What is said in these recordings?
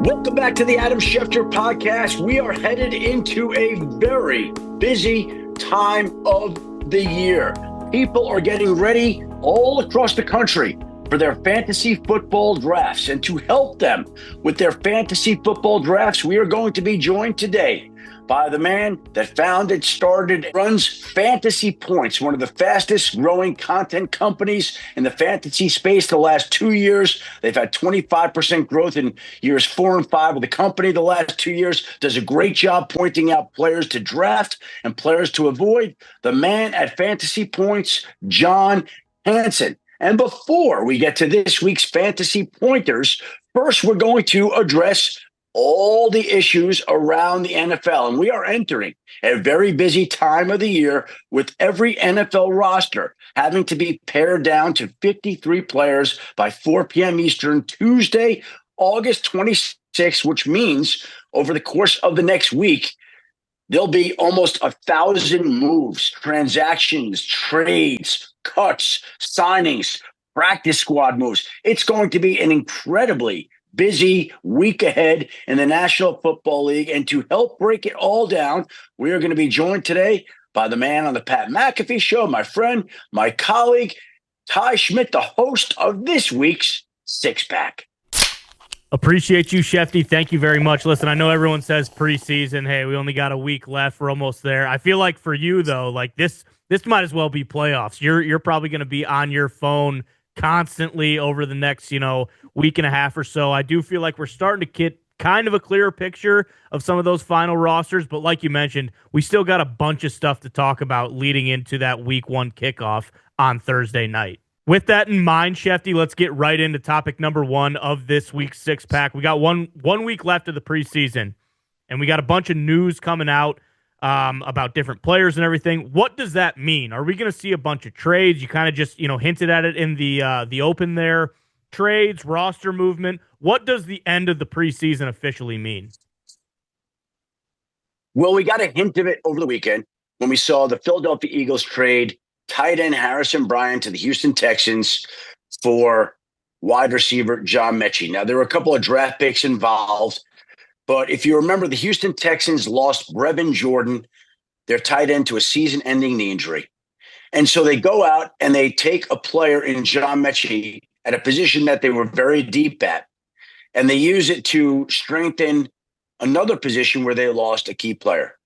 Welcome back to the Adam Schefter podcast. We are headed into a very busy time of the year. People are getting ready all across the country for their fantasy football drafts. And to help them with their fantasy football drafts, we are going to be joined today by the man that founded, started, runs Fantasy Points, one of the fastest growing content companies in the fantasy space the last 2 years. They've had 25% growth in years 4 and 5 of the company the last 2 years. Does a great job pointing out players to draft and players to avoid. The man at Fantasy Points, John Hansen. And before we get to this week's Fantasy Pointers, first we're going to address all the issues around the NFL. And we are entering a very busy time of the year with every NFL roster having to be pared down to 53 players by 4 p.m. Eastern, Tuesday, August 26th, which means over the course of the next week, there'll be almost 1,000 moves, transactions, trades, cuts, signings, practice squad moves. It's going to be an incredibly busy week ahead in the National Football League. And to help break it all down, we are going to be joined today by the man on the Pat McAfee Show, my friend, my colleague, Ty Schmit, the host of this week's Six Pack. Appreciate you, Schefty. Thank you very much. Listen, I know everyone says preseason. Hey, we only got a week left. We're almost there. I feel like for you, though, like this might as well be playoffs. You're probably going to be on your phone constantly over the next, week and a half or so. I do feel like we're starting to get kind of a clearer picture of some of those final rosters, but like you mentioned, we still got a bunch of stuff to talk about leading into that week 1 kickoff on Thursday night. With that in mind, Schefty, let's get right into topic number 1 of this week's Six Pack. We got one week left of the preseason, and we got a bunch of news coming out about different players and everything. What does that mean? Are we going to see a bunch of trades? You kind of just, hinted at it in the open there. Trades, roster movement. What does the end of the preseason officially mean? Well, we got a hint of it over the weekend when we saw the Philadelphia Eagles trade tight end Harrison Bryant to the Houston Texans for wide receiver John Mechie. Now, there were a couple of draft picks involved, but if you remember, the Houston Texans lost Brevin Jordan, their tight end, to a season-ending knee injury. And so they go out and they take a player in John Mechie at a position that they were very deep at, and they use it to strengthen another position where they lost a key player.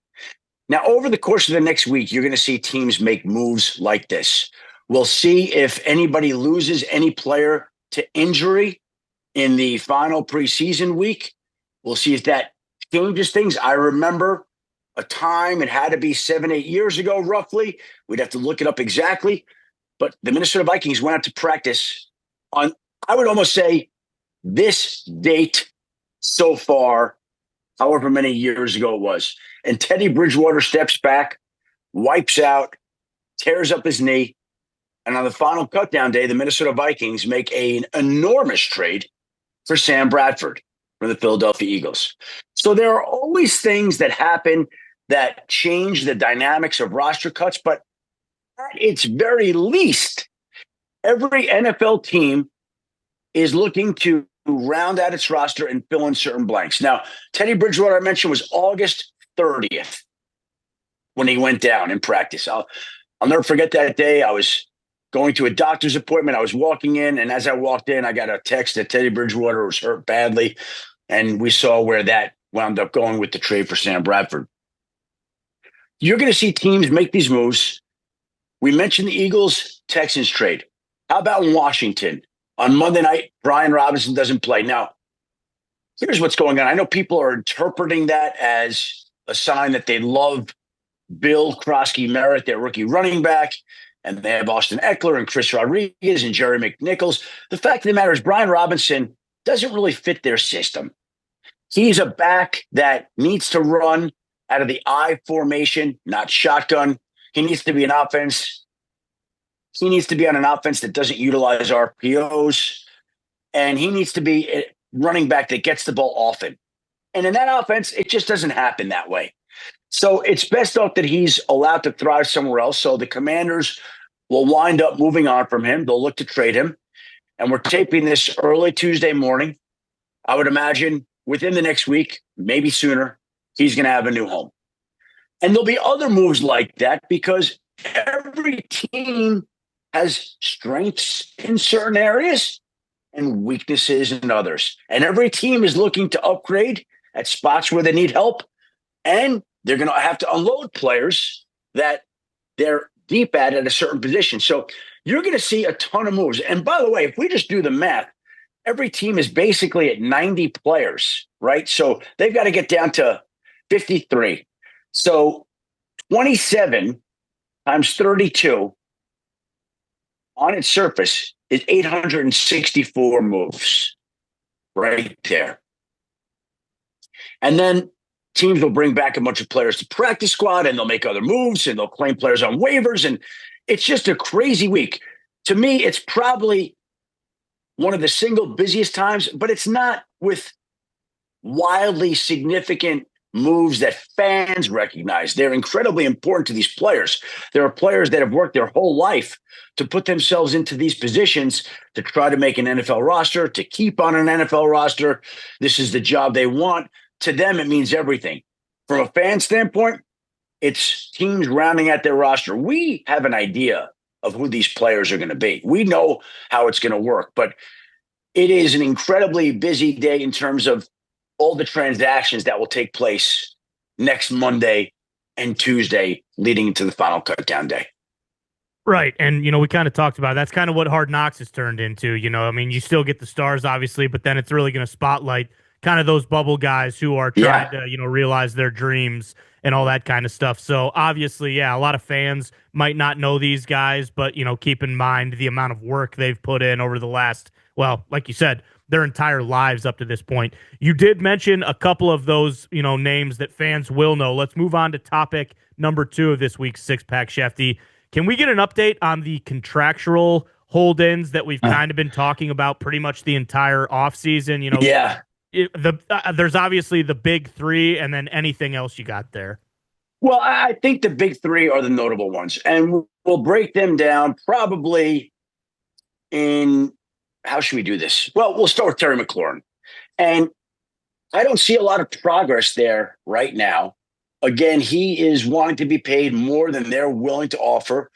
Now, over the course of the next week, you're going to see teams make moves like this. We'll see if anybody loses any player to injury in the final preseason week. We'll see if that changes things. I remember a time, it had to be 7-8 years ago, roughly. We'd have to look it up exactly. But the Minnesota Vikings went out to practice on, I would almost say, this date so far, however many years ago it was. And Teddy Bridgewater steps back, wipes out, tears up his knee. And on the final cutdown day, the Minnesota Vikings make an enormous trade for Sam Bradford from the Philadelphia Eagles. So there are always things that happen that change the dynamics of roster cuts, but at its very least, every NFL team is looking to round out its roster and fill in certain blanks. Now, Teddy Bridgewater, I mentioned, was August 30th when he went down in practice. I'll never forget that day. I was going to a doctor's appointment. I was walking in, and as I walked in, I got a text that Teddy Bridgewater was hurt badly, and we saw where that wound up going with the trade for Sam Bradford. You're going to see teams make these moves. We mentioned the Eagles-Texans trade. How about in Washington? On Monday night, Brian Robinson doesn't play. Now, here's what's going on. I know people are interpreting that as a sign that they love Bill Krosky-Merritt, their rookie running back, and they have Austin Eckler and Chris Rodriguez and Jerry McNichols. The fact of the matter is Brian Robinson doesn't really fit their system. He's a back that needs to run out of the I formation, not shotgun. He needs to be an offense. He needs to be on an offense that doesn't utilize RPOs. And he needs to be a running back that gets the ball often. And in that offense, it just doesn't happen that way. So it's best off that he's allowed to thrive somewhere else. So the Commanders will wind up moving on from him. They'll look to trade him. And we're taping this early Tuesday morning. I would imagine within the next week, maybe sooner, he's going to have a new home. And there'll be other moves like that because every team has strengths in certain areas and weaknesses in others. And every team is looking to upgrade at spots where they need help. And they're going to have to unload players that they're deep at a certain position. So you're going to see a ton of moves. And by the way, if we just do the math, every team is basically at 90 players, right? So they've got to get down to 53. So 27 times 32 on its surface is 864 moves right there. And then teams will bring back a bunch of players to practice squad and they'll make other moves and they'll claim players on waivers. And it's just a crazy week. To me, it's probably one of the single busiest times, but it's not with wildly significant moves that fans recognize. They're incredibly important to these players. There are players that have worked their whole life to put themselves into these positions to try to make an NFL roster, to keep on an NFL roster. This is the job they want. To them, it means everything. From a fan standpoint, it's teams rounding out their roster. We have an idea of who these players are going to be. We know how it's going to work, but it is an incredibly busy day in terms of all the transactions that will take place next Monday and Tuesday leading into the final cutdown day. Right. And, we kind of talked about it. That's kind of what Hard Knocks has turned into. You still get the stars, obviously, but then it's really going to spotlight kind of those bubble guys who are trying to, realize their dreams and all that kind of stuff. So obviously, a lot of fans might not know these guys, but, keep in mind the amount of work they've put in over the last, well, like you said, their entire lives up to this point. You did mention a couple of those, names that fans will know. Let's move on to topic number 2 of this week's Six Pack, Shefty. Can we get an update on the contractual hold-ins that we've kind of been talking about pretty much the entire offseason? There's obviously the big 3 and then anything else you got there. Well, I think the big 3 are the notable ones, and we'll break them down probably in – how should we do this? Well, we'll start with Terry McLaurin. And I don't see a lot of progress there right now. Again, he is wanting to be paid more than they're willing to offer.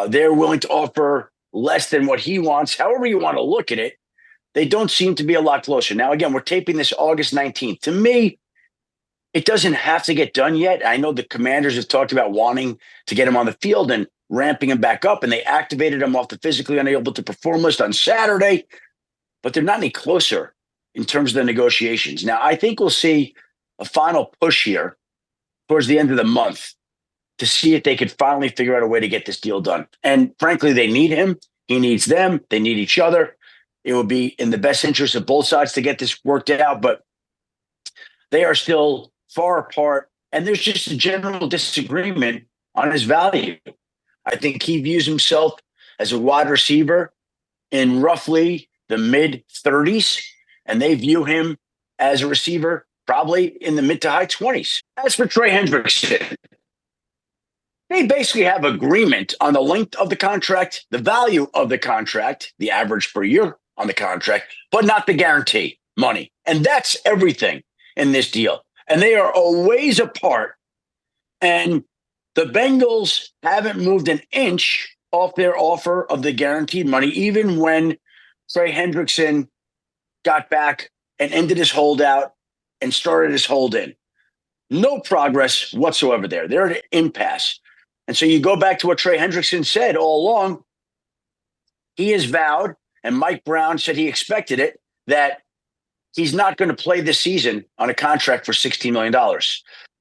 They're willing to offer less than what he wants. However you want to look at it, they don't seem to be a lot closer. Now, again, we're taping this August 19th. To me, it doesn't have to get done yet. I know the Commanders have talked about wanting to get him on the field and ramping him back up, and they activated him off the physically unable to perform list on Saturday, but they're not any closer in terms of the negotiations. Now, I think we'll see a final push here towards the end of the month to see if they could finally figure out a way to get this deal done. And frankly, they need him. He needs them. They need each other. It would be in the best interest of both sides to get this worked out, but they are still far apart, and there's just a general disagreement on his value. I think he views himself as a wide receiver in roughly the mid-30s, and they view him as a receiver probably in the mid to high 20s. As for Trey Hendrickson, they basically have agreement on the length of the contract, the value of the contract, the average per year on the contract, but not the guarantee money. And that's everything in this deal. And they are a ways apart. And the Bengals haven't moved an inch off their offer of the guaranteed money, even when Trey Hendrickson got back and ended his holdout and started his hold-in. No progress whatsoever there. They're at an impasse. And so you go back to what Trey Hendrickson said all along. He has vowed, and Mike Brown said he expected it, that he's not going to play this season on a contract for $16 million.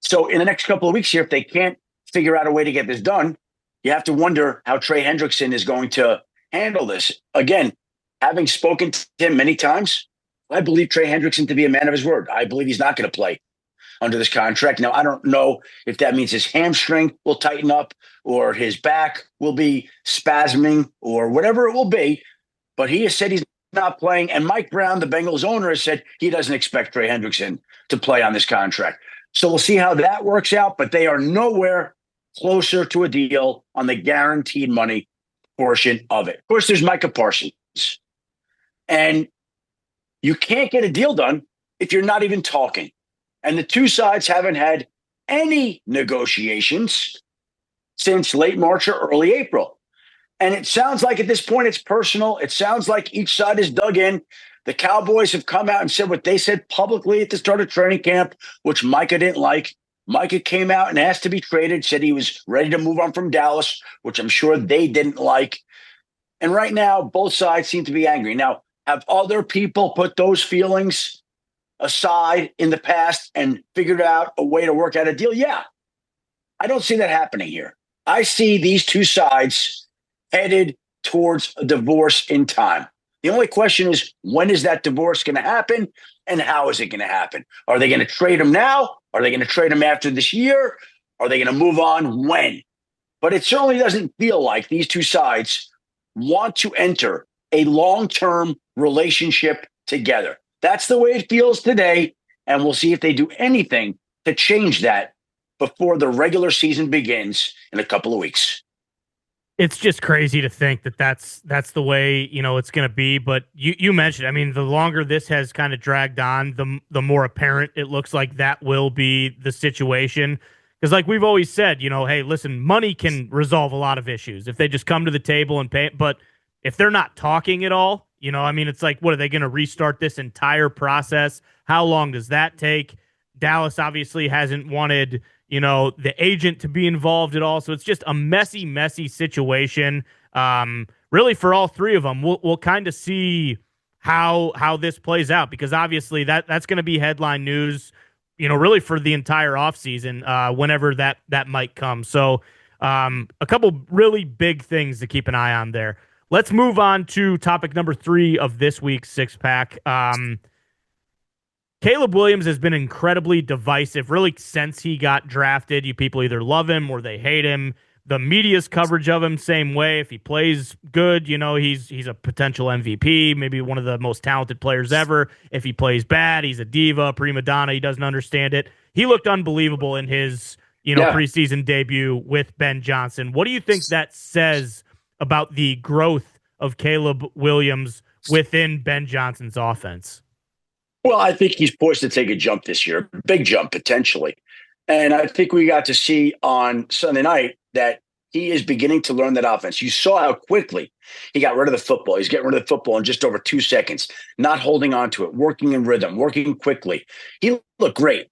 So in the next couple of weeks here, if they can't figure out a way to get this done, you have to wonder how Trey Hendrickson is going to handle this. Again, having spoken to him many times, I believe Trey Hendrickson to be a man of his word. I believe he's not going to play under this contract. Now, I don't know if that means his hamstring will tighten up or his back will be spasming or whatever it will be, but he has said he's not playing. And Mike Brown, the Bengals owner, has said he doesn't expect Trey Hendrickson to play on this contract. So we'll see how that works out, but they are nowhere closer to a deal on the guaranteed money portion of it. Of course, there's Micah Parsons. And you can't get a deal done if you're not even talking? And the two sides haven't had any negotiations since late March or early April. And it sounds like at this point it's personal. It sounds like each side is dug in. The Cowboys have come out and said what they said publicly at the start of training camp, which Micah didn't like. Micah came out and asked to be traded, said he was ready to move on from Dallas, which I'm sure they didn't like. And right now, both sides seem to be angry. Now, have other people put those feelings aside in the past and figured out a way to work out a deal? Yeah. I don't see that happening here. I see these two sides headed towards a divorce in time. The only question is, when is that divorce going to happen and how is it going to happen? Are they going to trade him now? Are they going to trade him after this year? Are they going to move on when? But it certainly doesn't feel like these two sides want to enter a long-term relationship together. That's the way it feels today, and we'll see if they do anything to change that before the regular season begins in a couple of weeks. It's just crazy to think that that's the way, it's going to be. But you mentioned, I mean, the longer this has kind of dragged on, the more apparent it looks like that will be the situation. Because like we've always said, hey, listen, money can resolve a lot of issues if they just come to the table and pay. But if they're not talking at all, I mean, it's like, what are they going to restart this entire process? How long does that take? Dallas obviously hasn't wanted the agent to be involved at all. So it's just a messy, messy situation. Really for all three of them. We'll kind of see how this plays out, because obviously that's going to be headline news, really for the entire offseason, whenever that might come. So a couple really big things to keep an eye on there. Let's move on to topic number 3 of this week's Six Pack. Caleb Williams has been incredibly divisive, really, since he got drafted. You people either love him or they hate him. The media's coverage of him, same way. If he plays good, he's a potential MVP, maybe one of the most talented players ever. If he plays bad, he's a diva, prima donna. He doesn't understand it. He looked unbelievable in his, preseason debut with Ben Johnson. What do you think that says about the growth of Caleb Williams within Ben Johnson's offense? Well, I think he's poised to take a jump this year, big jump potentially. And I think we got to see on Sunday night that he is beginning to learn that offense. You saw how quickly he got rid of the football. He's getting rid of the football in just over 2 seconds, not holding on to it, working in rhythm, working quickly. He looked great.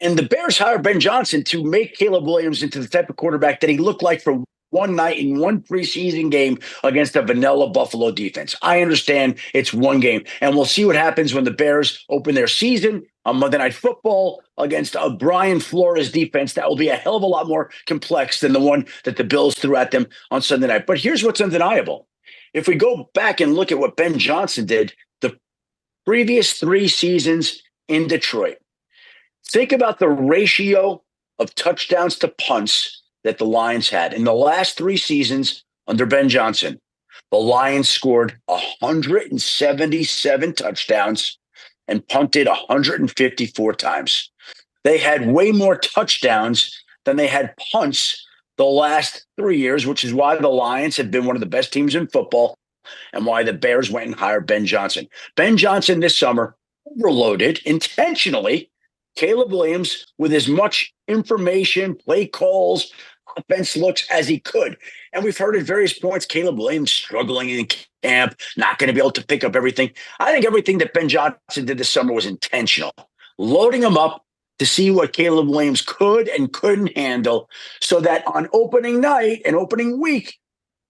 And the Bears hired Ben Johnson to make Caleb Williams into the type of quarterback that he looked like for one night in one preseason game against a vanilla Buffalo defense. I understand it's one game, and we'll see what happens when the Bears open their season on Monday Night Football against a Brian Flores defense that will be a hell of a lot more complex than the one that the Bills threw at them on Sunday night. But here's what's undeniable. If we go back and look at what Ben Johnson did the previous 3 seasons in Detroit, think about the ratio of touchdowns to punts that the Lions had. In the last 3 seasons under Ben Johnson, the Lions scored 177 touchdowns and punted 154 times. They had way more touchdowns than they had punts the last 3 years, which is why the Lions have been one of the best teams in football and why the Bears went and hired Ben Johnson. Ben Johnson this summer overloaded intentionally Caleb Williams with as much information, play calls, offense looks as he could. And we've heard at various points, Caleb Williams struggling in camp, not going to be able to pick up everything. I think everything that Ben Johnson did this summer was intentional, loading him up to see what Caleb Williams could and couldn't handle so that on opening night and opening week,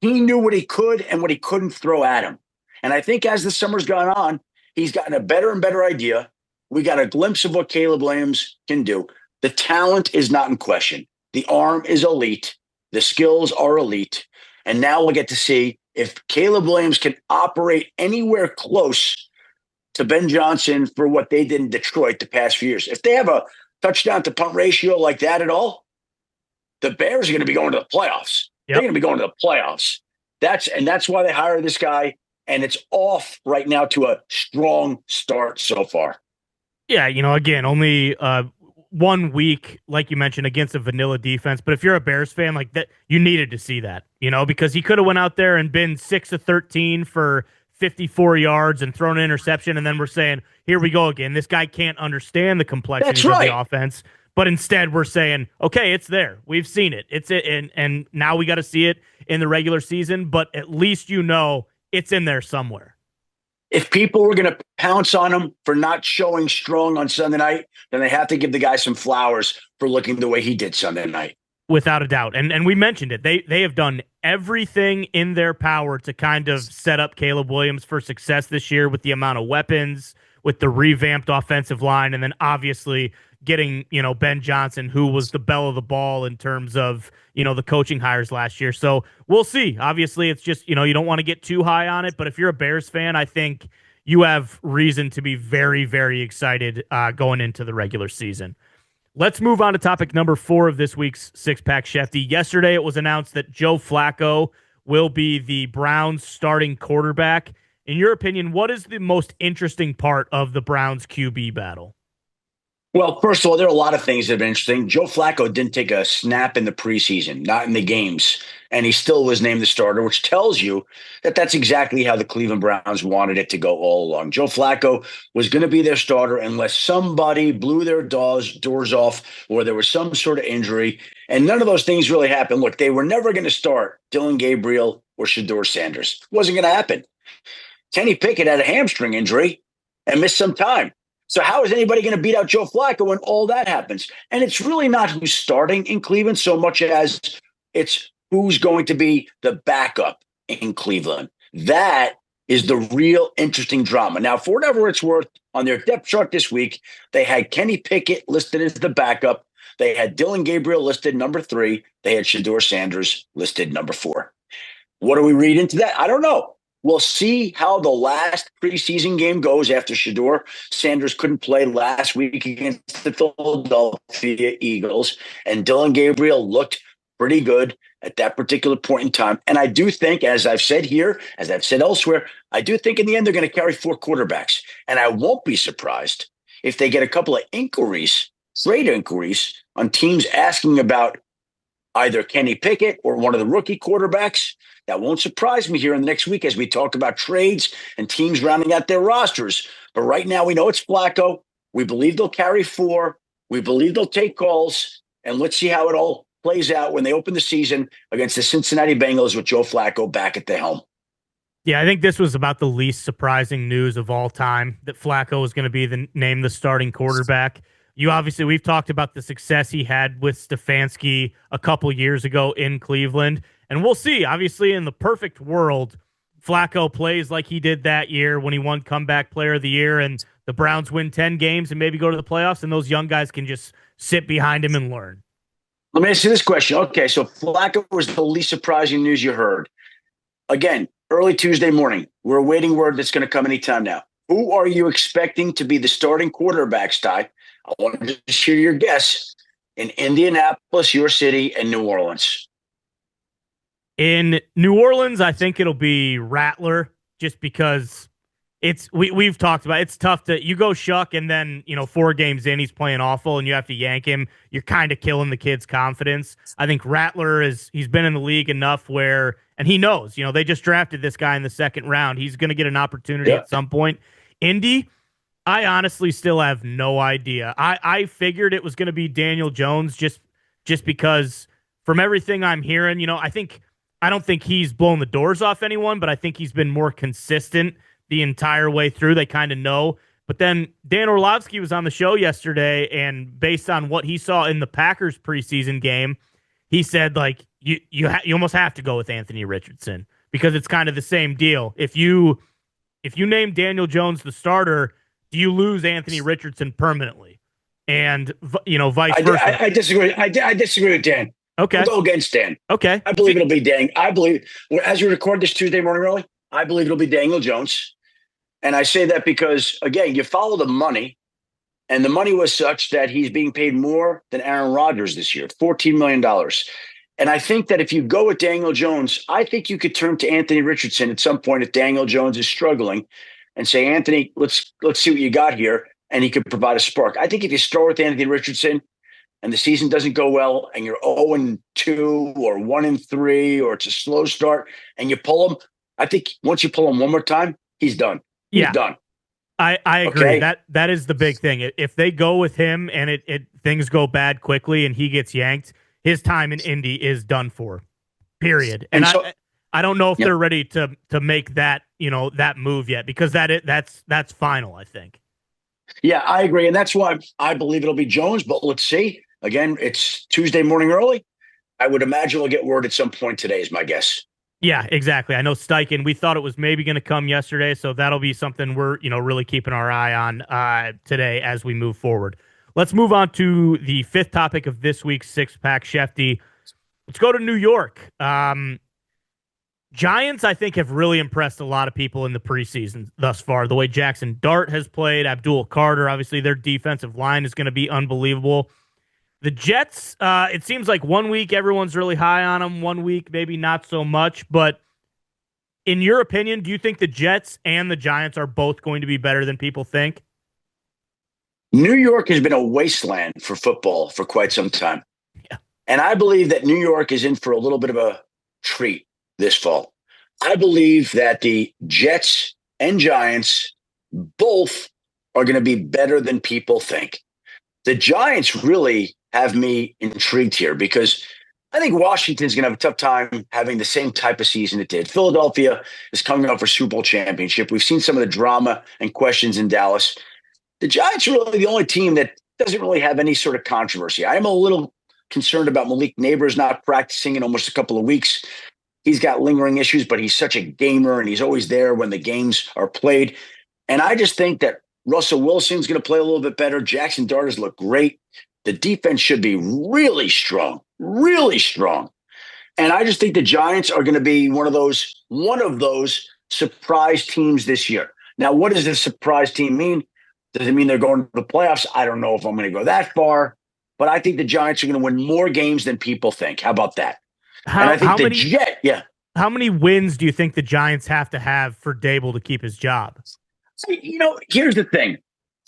he knew what he could and what he couldn't throw at him. And I think as the summer's gone on, he's gotten a better and better idea. We got a glimpse of what Caleb Williams can do. The talent is not in question. The arm is elite. The skills are elite. And now we'll get to see if Caleb Williams can operate anywhere close to Ben Johnson for what they did in Detroit the past few years. If they have a touchdown to punt ratio like that at all, the Bears are going to be going to the playoffs. Yep. They're going to be going to the playoffs. That's why they hired this guy. And it's off right now to a strong start so far. Yeah, again, only 1 week, like you mentioned, against a vanilla defense. But if you're a Bears fan, like that, you needed to see that, because he could have went out there and been 6 of 13 for 54 yards and thrown an interception, and then we're saying, here we go again. This guy can't understand the complexities of the offense. But instead, we're saying, okay, it's there. We've seen it. It's it, and now we got to see it in the regular season. But at least it's in there somewhere. If people were going to pounce on him for not showing strong on Sunday night, then they have to give the guy some flowers for looking the way he did Sunday night. Without a doubt. And we mentioned it. They have done everything in their power to kind of set up Caleb Williams for success this year with the amount of weapons, with the revamped offensive line, and then obviously getting, Ben Johnson, who was the belle of the ball in terms of, the coaching hires last year. So we'll see. Obviously, it's just, you don't want to get too high on it. But if you're a Bears fan, I think you have reason to be very, very excited going into the regular season. Let's move on to topic number 4 of this week's Six Pack Shefty. Yesterday, it was announced that Joe Flacco will be the Browns' starting quarterback. In your opinion, what is the most interesting part of the Browns QB battle? Well, first of all, there are a lot of things that have been interesting. Joe Flacco didn't take a snap in the preseason, not in the games, and he still was named the starter, which tells you that that's exactly how the Cleveland Browns wanted it to go all along. Joe Flacco was going to be their starter unless somebody blew their doors off or there was some sort of injury, and none of those things really happened. Look, they were never going to start Dylan Gabriel or Shedeur Sanders. It wasn't going to happen. Kenny Pickett had a hamstring injury and missed some time. So how is anybody going to beat out Joe Flacco when all that happens? And it's really not who's starting in Cleveland so much as it's who's going to be the backup in Cleveland. That is the real interesting drama. Now, for whatever it's worth, on their depth chart this week, they had Kenny Pickett listed as the backup. They had Dylan Gabriel listed number 3. They had Shedeur Sanders listed number 4. What do we read into that? I don't know. We'll see how the last preseason game goes after Shedeur Sanders couldn't play last week against the Philadelphia Eagles, and Dylan Gabriel looked pretty good at that particular point in time. And I do think, as I've said here, as I've said elsewhere, I do think in the end they're going to carry 4 quarterbacks. And I won't be surprised if they get a couple of trade inquiries on teams asking about either Kenny Pickett or one of the rookie quarterbacks. That won't surprise me here in the next week as we talk about trades and teams rounding out their rosters. But right now we know it's Flacco. We believe they'll carry 4. We believe they'll take calls. And let's see how it all plays out when they open the season against the Cincinnati Bengals with Joe Flacco back at the helm. Yeah, I think this was about the least surprising news of all time, that Flacco was going to be named the starting quarterback. We've talked about the success he had with Stefanski a couple years ago in Cleveland. And we'll see. Obviously, in the perfect world, Flacco plays like he did that year when he won Comeback Player of the Year, and the Browns win 10 games and maybe go to the playoffs, and those young guys can just sit behind him and learn. Let me ask you this question. Okay, so Flacco was the least surprising news you heard. Again, early Tuesday morning, we're awaiting word that's going to come anytime now. Who are you expecting to be the starting quarterbacks, Ty? I want to just hear your guess in Indianapolis, your city, and New Orleans. In New Orleans, I think it'll be Rattler, just because we've talked about it's tough to you go Shuck and then 4 games in he's playing awful and you have to yank him. You're kind of killing the kid's confidence. I think Rattler he's been in the league enough where, and he knows, they just drafted this guy in the 2nd round. He's going to get an opportunity at some point. Indy, I honestly still have no idea. I figured it was going to be Daniel Jones just because from everything I'm hearing, I don't think he's blown the doors off anyone, but I think he's been more consistent the entire way through. They kind of know. But then Dan Orlovsky was on the show yesterday, and based on what he saw in the Packers preseason game, he said, you almost have to go with Anthony Richardson because it's kind of the same deal. If you name Daniel Jones the starter, do you lose Anthony Richardson permanently? And, vice versa. I disagree. I disagree with Dan. Okay. I'll go against Dan. Okay. I believe it'll be Dan. I believe, as we record this Tuesday morning early, I believe it'll be Daniel Jones. And I say that because, again, you follow the money, and the money was such that he's being paid more than Aaron Rodgers this year, $14 million. And I think that if you go with Daniel Jones, I think you could turn to Anthony Richardson at some point if Daniel Jones is struggling and say, Anthony, let's see what you got here. And he could provide a spark. I think if you start with Anthony Richardson, and the season doesn't go well, and you're 0-2 or 1-3, or it's a slow start, and you pull them, I think once you pull them one more time, he's done. He's Yeah, done. I agree. Okay. That is the big thing. If they go with him and it things go bad quickly and he gets yanked, his time in Indy is done for. Period. And And so, I don't know if yeah, they're ready to make that, that move yet, because that's final, I think. yeah, I agree. And that's why I believe it'll be Jones, but let's see. Again, it's Tuesday morning early. I would imagine we'll get word at some point today is my guess. Yeah, exactly. I know Steichen, we thought it was maybe going to come yesterday, so that'll be something we're, really keeping our eye on today as we move forward. Let's move on to the fifth topic of this week's Six Pack Shefty. Let's go to New York. Giants, I think, have really impressed a lot of people in the preseason thus far. The way Jackson Dart has played, Abdul Carter, obviously their defensive line is going to be unbelievable. The Jets, it seems like 1 week everyone's really high on them, 1 week maybe not so much. But in your opinion, do you think the Jets and the Giants are both going to be better than people think? New York has been a wasteland for football for quite some time. Yeah. And I believe that New York is in for a little bit of a treat this fall. I believe that the Jets and Giants both are going to be better than people think. The Giants really have me intrigued here because I think Washington's going to have a tough time having the same type of season it did. Philadelphia is coming up for Super Bowl championship. We've seen some of the drama and questions in Dallas. The Giants are really the only team that doesn't really have any sort of controversy. I am a little concerned about Malik Neighbors not practicing in almost a couple of weeks. He's got lingering issues, but he's such a gamer and he's always there when the games are played. And I just think that Russell Wilson's going to play a little bit better. Jackson Dart has looked great. The defense should be really strong, really strong. And I just think the Giants are going to be one of those surprise teams this year. Now, what does this surprise team mean? Does it mean they're going to the playoffs? I don't know if I'm going to go that far, but I think the Giants are going to win more games than people think. How about that? And I think How many wins do you think the Giants have to have for Dable to keep his job? Here's the thing.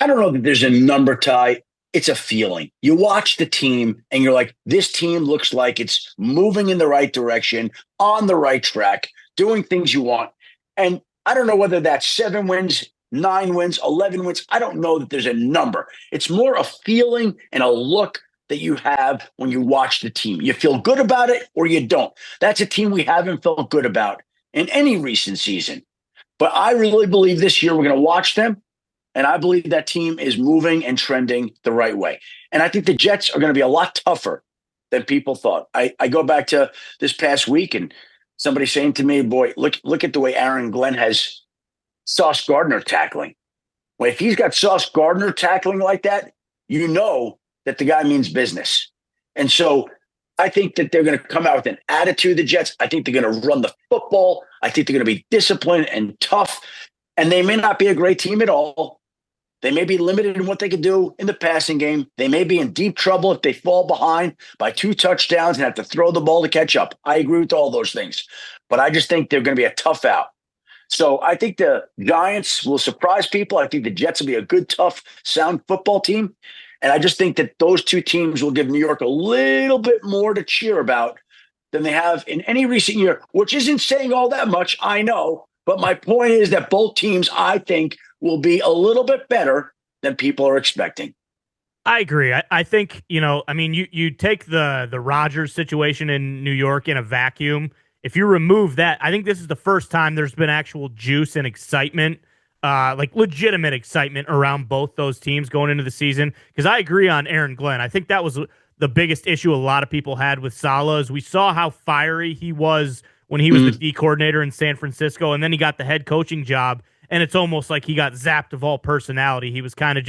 I don't know that there's a number, Ty. It's a feeling. You watch the team and you're like, this team looks like it's moving in the right direction, on the right track, doing things you want. And I don't know whether that's 7 wins, 9 wins, 11 wins. I don't know that there's a number. It's more a feeling and a look that you have when you watch the team. You feel good about it or you don't. That's a team we haven't felt good about in any recent season. But I really believe this year we're going to watch them, and I believe that team is moving and trending the right way. And I think the Jets are going to be a lot tougher than people thought. I go back to this past week, and somebody saying to me, boy, look at the way Aaron Glenn has Sauce Gardner tackling. Well, if he's got Sauce Gardner tackling like that, you know that the guy means business. And so I think that they're going to come out with an attitude, the Jets. I think they're going to run the football. I think they're going to be disciplined and tough. And they may not be a great team at all. They may be limited in what they can do in the passing game. They may be in deep trouble if they fall behind by 2 touchdowns and have to throw the ball to catch up. I agree with all those things. But I just think they're going to be a tough out. So I think the Giants will surprise people. I think the Jets will be a good, tough, sound football team. And I just think that those two teams will give New York a little bit more to cheer about than they have in any recent year, which isn't saying all that much, I know. But my point is that both teams, I think, will be a little bit better than people are expecting. I agree. I think, you take the Rodgers situation in New York in a vacuum. If you remove that, I think this is the first time there's been actual juice and excitement, like legitimate excitement around both those teams going into the season. Because I agree on Aaron Glenn. I think that was the biggest issue a lot of people had with Saleh is we saw how fiery he was when he was the D coordinator in San Francisco, and then he got the head coaching job, and it's almost like he got zapped of all personality. He was kind of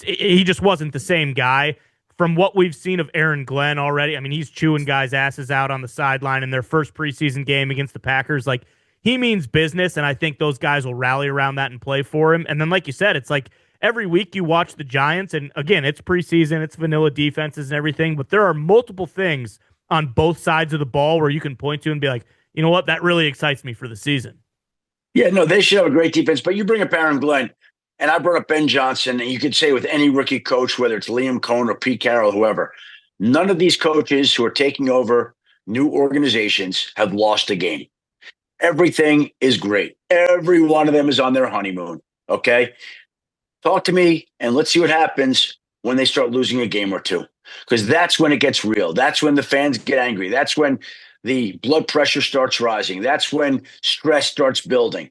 he just wasn't the same guy. From what we've seen of Aaron Glenn already, I mean, he's chewing guys' asses out on the sideline in their first preseason game against the Packers. Like, he means business, and I think those guys will rally around that and play for him. And then, like you said, it's like every week you watch the Giants, and again, it's preseason, it's vanilla defenses and everything, but there are multiple things on both sides of the ball where you can point to and be like, you know what, that really excites me for the season. Yeah, no, they should have a great defense. But you bring up Aaron Glenn, and I brought up Ben Johnson, and you could say with any rookie coach, whether it's Liam Cohn or Pete Carroll, whoever, none of these coaches who are taking over new organizations have lost a game. Everything is great. Every one of them is on their honeymoon. Okay. Talk to me and let's see what happens when they start losing a game or two. Because that's when it gets real. That's when the fans get angry. That's when the blood pressure starts rising. That's when stress starts building.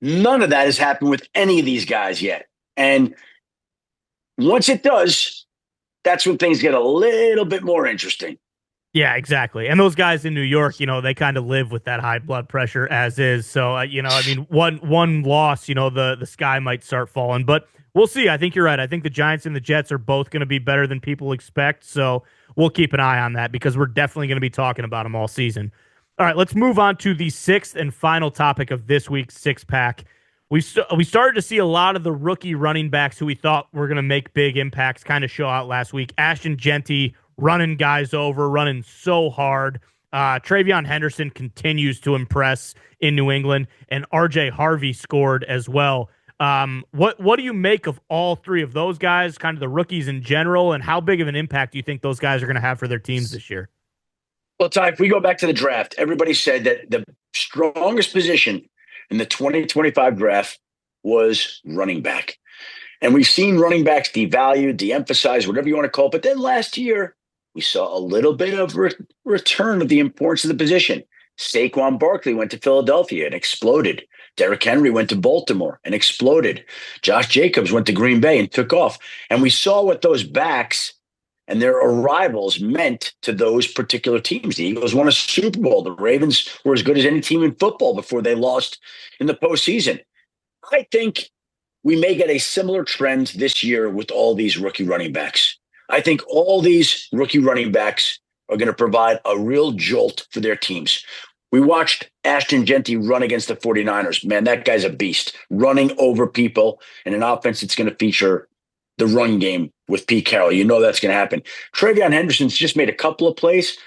None of that has happened with any of these guys yet. And once it does, that's when things get a little bit more interesting. Yeah, exactly. And those guys in New York, they kind of live with that high blood pressure as is. So, I mean, one loss, the sky might start falling, but we'll see. I think you're right. I think the Giants and the Jets are both going to be better than people expect. So we'll keep an eye on that because we're definitely going to be talking about them all season. All right, let's move on to the sixth and final topic of this week's six pack. We started to see a lot of the rookie running backs who we thought were going to make big impacts kind of show out last week. Ashton Genty running guys over, running so hard. Travion Henderson continues to impress in New England, and R.J. Harvey scored as well. What do you make of all three of those guys, kind of the rookies in general, and how big of an impact do you think those guys are going to have for their teams this year? Well, Ty, if we go back to the draft, everybody said that the strongest position in the 2025 draft was running back. And we've seen running backs devalued, de-emphasized, whatever you want to call it. But then last year, we saw a little bit of return of the importance of the position. Saquon Barkley went to Philadelphia and exploded. Derrick Henry went to Baltimore and exploded. Josh Jacobs went to Green Bay and took off. And we saw what those backs and their arrivals meant to those particular teams. The Eagles won a Super Bowl. The Ravens were as good as any team in football before they lost in the postseason. I think we may get a similar trend this year with all these rookie running backs. I think all these rookie running backs are going to provide a real jolt for their teams. We watched Ashton Genty run against the 49ers. Man, that guy's a beast, running over people in an offense that's going to feature the run game with Pete Carroll. You know that's going to happen. Travion Henderson's just made a couple of plays,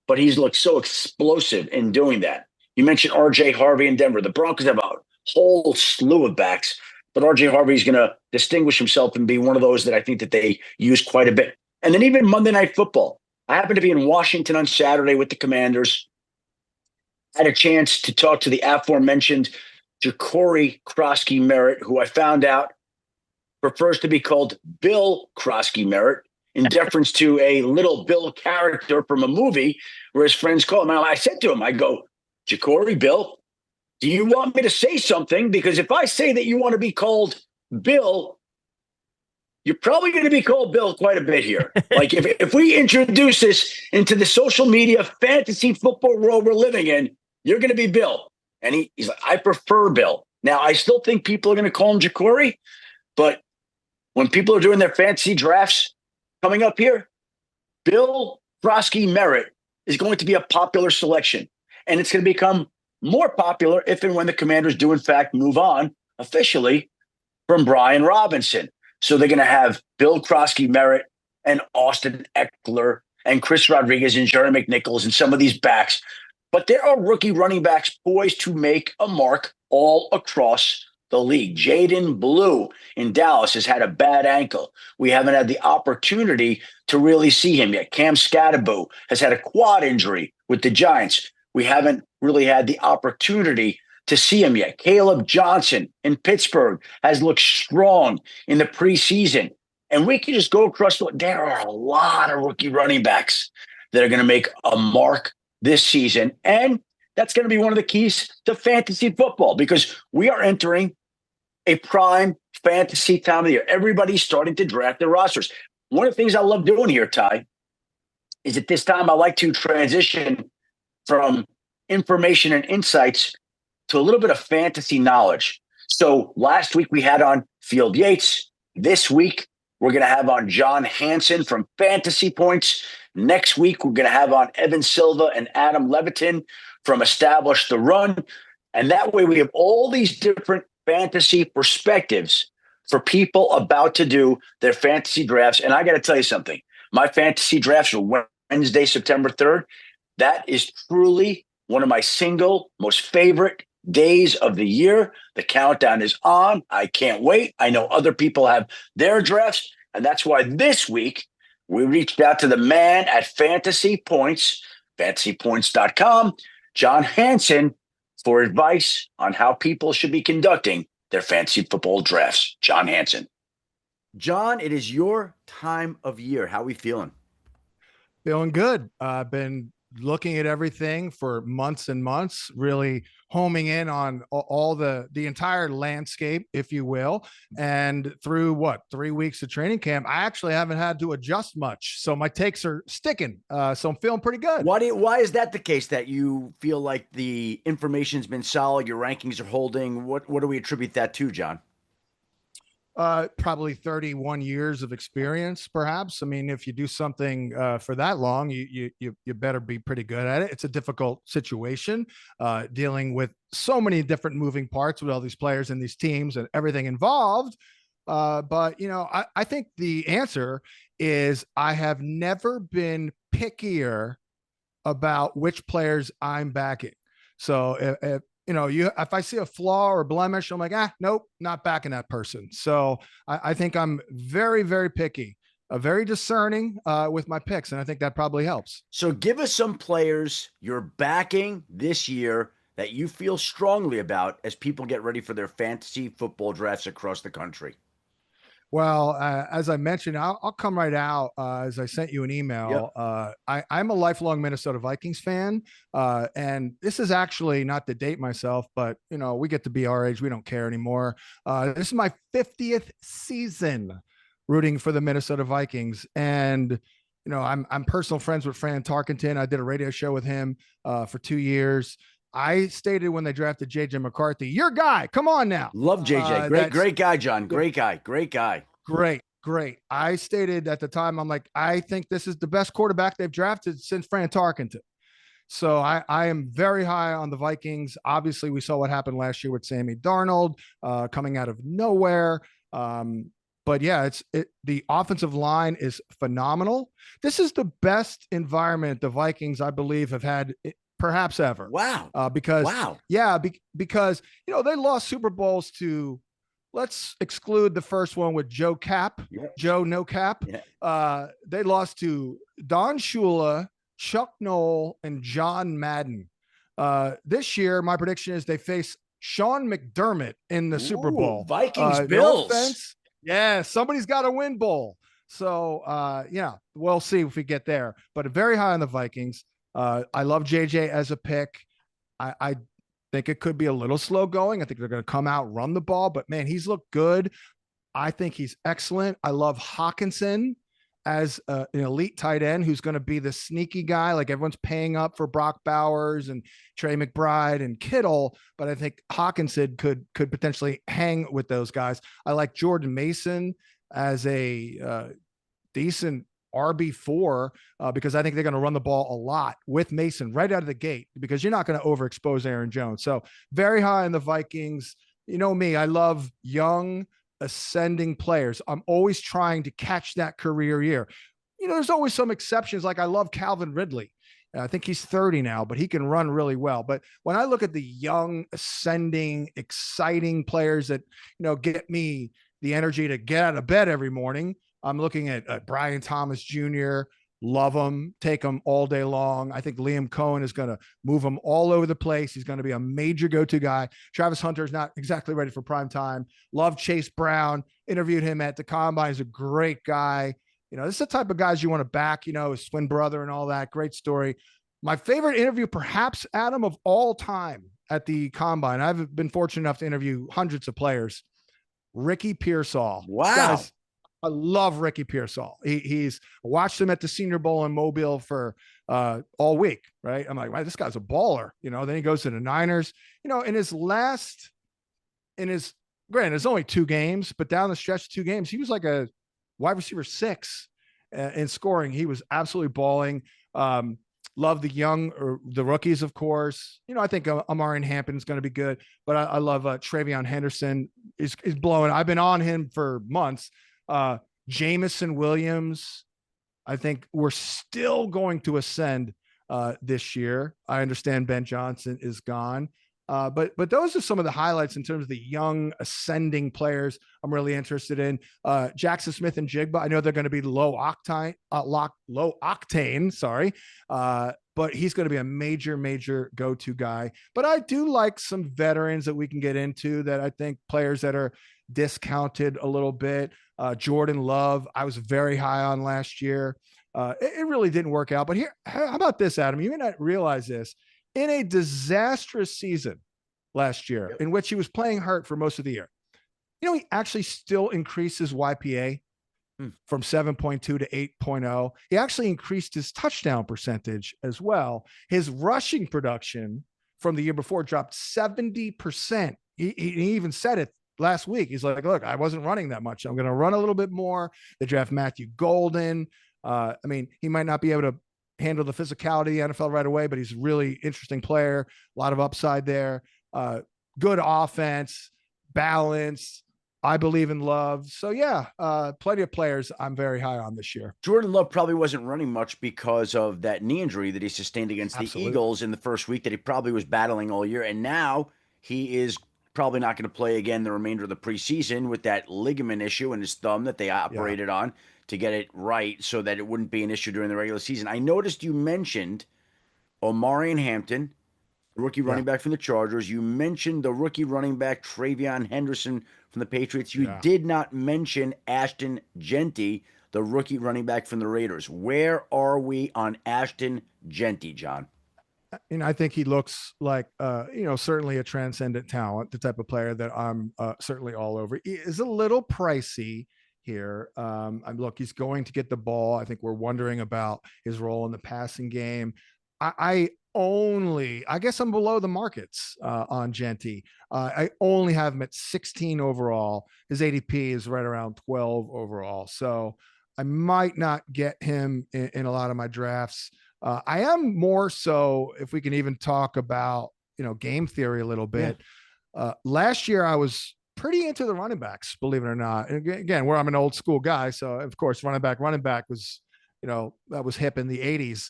but he's looked so explosive in doing that. You mentioned R.J. Harvey in Denver. The Broncos have a whole slew of backs, but R.J. Harvey is going to distinguish himself and be one of those that I think that they use quite a bit. And then even Monday Night Football. I happened to be in Washington on Saturday with the Commanders. I had a chance to talk to the aforementioned Ja'Cory Krosky-Merritt, who I found out prefers to be called Bill Krosky-Merritt in deference to a little Bill character from a movie where his friends call him. And I said to him, I go, Ja'Cory, Bill, do you want me to say something? Because if I say that you want to be called Bill, you're probably going to be called Bill quite a bit here. Like if we introduce this into the social media fantasy football world we're living in, you're going to be Bill. And he's like, I prefer Bill. Now, I still think people are going to call him Ja'Cory, but when people are doing their fantasy drafts coming up here, Bill Krosky-Merritt is going to be a popular selection. And it's going to become more popular if and when the Commanders do, in fact, move on officially from Brian Robinson. So they're going to have Bill Krosky-Merritt and Austin Eckler and Chris Rodriguez and Jerry McNichols and some of these backs. But there are rookie running backs poised to make a mark all across the league. Jaden Blue in Dallas has had a bad ankle. We haven't had the opportunity to really see him yet. Cam Scatterbo has had a quad injury with the Giants. We haven't really had the opportunity to see him yet. Caleb Johnson in Pittsburgh has looked strong in the preseason. And we can just go across there are a lot of rookie running backs that are going to make a mark this season. And that's going to be one of the keys to fantasy football because we are entering a prime fantasy time of the year. Everybody's starting to draft their rosters. One of the things I love doing here, Ty, is at this time I like to transition from information and insights to a little bit of fantasy knowledge. So last week we had on Field Yates. This week we're going to have on John Hansen from Fantasy Points. Next week we're going to have on Evan Silva and Adam Levitin from Establish the Run. And that way we have all these different fantasy perspectives for people about to do their fantasy drafts. And I got to tell you something. My fantasy drafts are Wednesday, September 3rd. That is truly one of my single most favorite days of the year. The countdown is on. I can't wait. I know other people have their drafts. And that's why this week we reached out to the man at Fantasy Points, fantasypoints.com, John Hansen for advice on how people should be conducting their fantasy football drafts. John Hansen. John, it is your time of year. How are we feeling? Feeling good. I've been looking at everything for months and months, really homing in on all the entire landscape, if you will. And through 3 weeks of training camp, I actually haven't had to adjust much. So my takes are sticking. So I'm feeling pretty good. Why is that the case, that you feel like the information's been solid, your rankings are holding? What do we attribute that to, John? Probably 31 years of experience, perhaps. I mean, if you do something for that long, you better be pretty good at it. It's a difficult situation, dealing with so many different moving parts with all these players and these teams and everything involved. But I think the answer is I have never been pickier about which players I'm backing. So if I see a flaw or blemish, I'm like, nope, not backing that person. So I think I'm very, very picky, very discerning with my picks. And I think that probably helps. So give us some players you're backing this year that you feel strongly about as people get ready for their fantasy football drafts across the country. Well, as I mentioned, I'll come right out as I sent you an email. Yep. I'm a lifelong Minnesota Vikings fan. And this is actually, not to date myself, but, we get to be our age. We don't care anymore. This is my 50th season rooting for the Minnesota Vikings. And, I'm personal friends with Fran Tarkenton. I did a radio show with him for 2 years. I stated when they drafted JJ McCarthy, your guy, come on now. Love JJ. Great guy, John. Great guy. Great. I stated at the time, I'm like, I think this is the best quarterback they've drafted since Fran Tarkenton. So I am very high on the Vikings. Obviously, we saw what happened last year with Sammy Darnold coming out of nowhere. But yeah, the offensive line is phenomenal. This is the best environment the Vikings, I believe, have had perhaps ever. Wow. Because they lost Super Bowls to, let's exclude the first one with Joe Cap, Joe No Cap. Yeah. They lost to Don Shula, Chuck Noll, and John Madden. This year, my prediction is they face Sean McDermott in the Super Bowl. Vikings Bills. No offense. Yeah, somebody's got to win bowl. So we'll see if we get there. But very high on the Vikings. I love JJ as a pick. I think it could be a little slow going. I think they're going to come out, run the ball, but man, he's looked good. I think he's excellent. I love Hawkinson as an elite tight end who's going to be the sneaky guy. Like everyone's paying up for Brock Bowers and Trey McBride and Kittle, but I think Hawkinson could potentially hang with those guys. I like Jordan Mason as a decent RB4 because I think they're going to run the ball a lot with Mason right out of the gate because you're not going to overexpose Aaron Jones. So very high on the Vikings. You know me, I love young ascending players. I'm always trying to catch that career year. There's always some exceptions. Like I love Calvin Ridley. I think he's 30 now, but he can run really well. But when I look at the young, ascending, exciting players that, get me the energy to get out of bed every morning, I'm looking at Brian Thomas Jr., love him, take him all day long. I think Liam Cohen is going to move him all over the place. He's going to be a major go-to guy. Travis Hunter is not exactly ready for prime time. Love Chase Brown. Interviewed him at the Combine. He's a great guy. This is the type of guys you want to back, his twin brother and all that. Great story. My favorite interview, perhaps, Adam, of all time at the Combine. I've been fortunate enough to interview hundreds of players. Ricky Pearsall. Wow. I love Ricky Pearsall. He's watched him at the Senior Bowl in Mobile for all week, right? I'm like, wow, this guy's a baller. Then he goes to the Niners. Granted, it's only 2 games, but down the stretch, 2 games, he was like a wide receiver 6 in scoring. He was absolutely balling. Love the rookies, of course. I think Amari Hampton is going to be good, but I love Travion Henderson is blowing. I've been on him for months. Jamison Williams, I think we're still going to ascend this year. I understand Ben Johnson is gone. But those are some of the highlights in terms of the young ascending players I'm really interested in. Jackson Smith and Jigba, I know they're going to be low octane, sorry. But he's going to be a major go-to guy. But I do like some veterans that we can get into that I think players that are discounted a little bit. Jordan Love, I was very high on last year. It really didn't work out. But here, how about this, Adam? You may not realize this. In a disastrous season last year, in which he was playing hurt for most of the year, he actually still increased his YPA from 7.2 to 8.0. He actually increased his touchdown percentage as well. His rushing production from the year before dropped 70%. He even said it last week. He's like, look, I wasn't running that much. I'm going to run a little bit more. They draft Matthew Golden. He might not be able to handle the physicality of the NFL right away, but he's a really interesting player. A lot of upside there. Good offense, balance. I believe in Love. So yeah, plenty of players I'm very high on this year. Jordan Love probably wasn't running much because of that knee injury that he sustained against the Eagles in the first week that he probably was battling all year. And now he is probably not going to play again the remainder of the preseason with that ligament issue in his thumb that they operated on to get it right so that it wouldn't be an issue during the regular season. I noticed you mentioned Omarion Hampton, rookie running back from the Chargers. You mentioned the rookie running back Travion Hendrickson from the Patriots. You did not mention Ashton Genty, the rookie running back from the Raiders. Where are we on Ashton Genty, John? I think he looks like, certainly a transcendent talent, the type of player that I'm certainly all over. He is a little pricey here. Look, he's going to get the ball. I think we're wondering about his role in the passing game. I guess I'm below the markets on Genty. I only have him at 16 overall. His ADP is right around 12 overall. So I might not get him in a lot of my drafts. I am more so, if we can even talk about, game theory a little bit. Last year, I was pretty into the running backs, believe it or not. And again, where I'm an old school guy. So of course, running back was, that was hip in the 80s.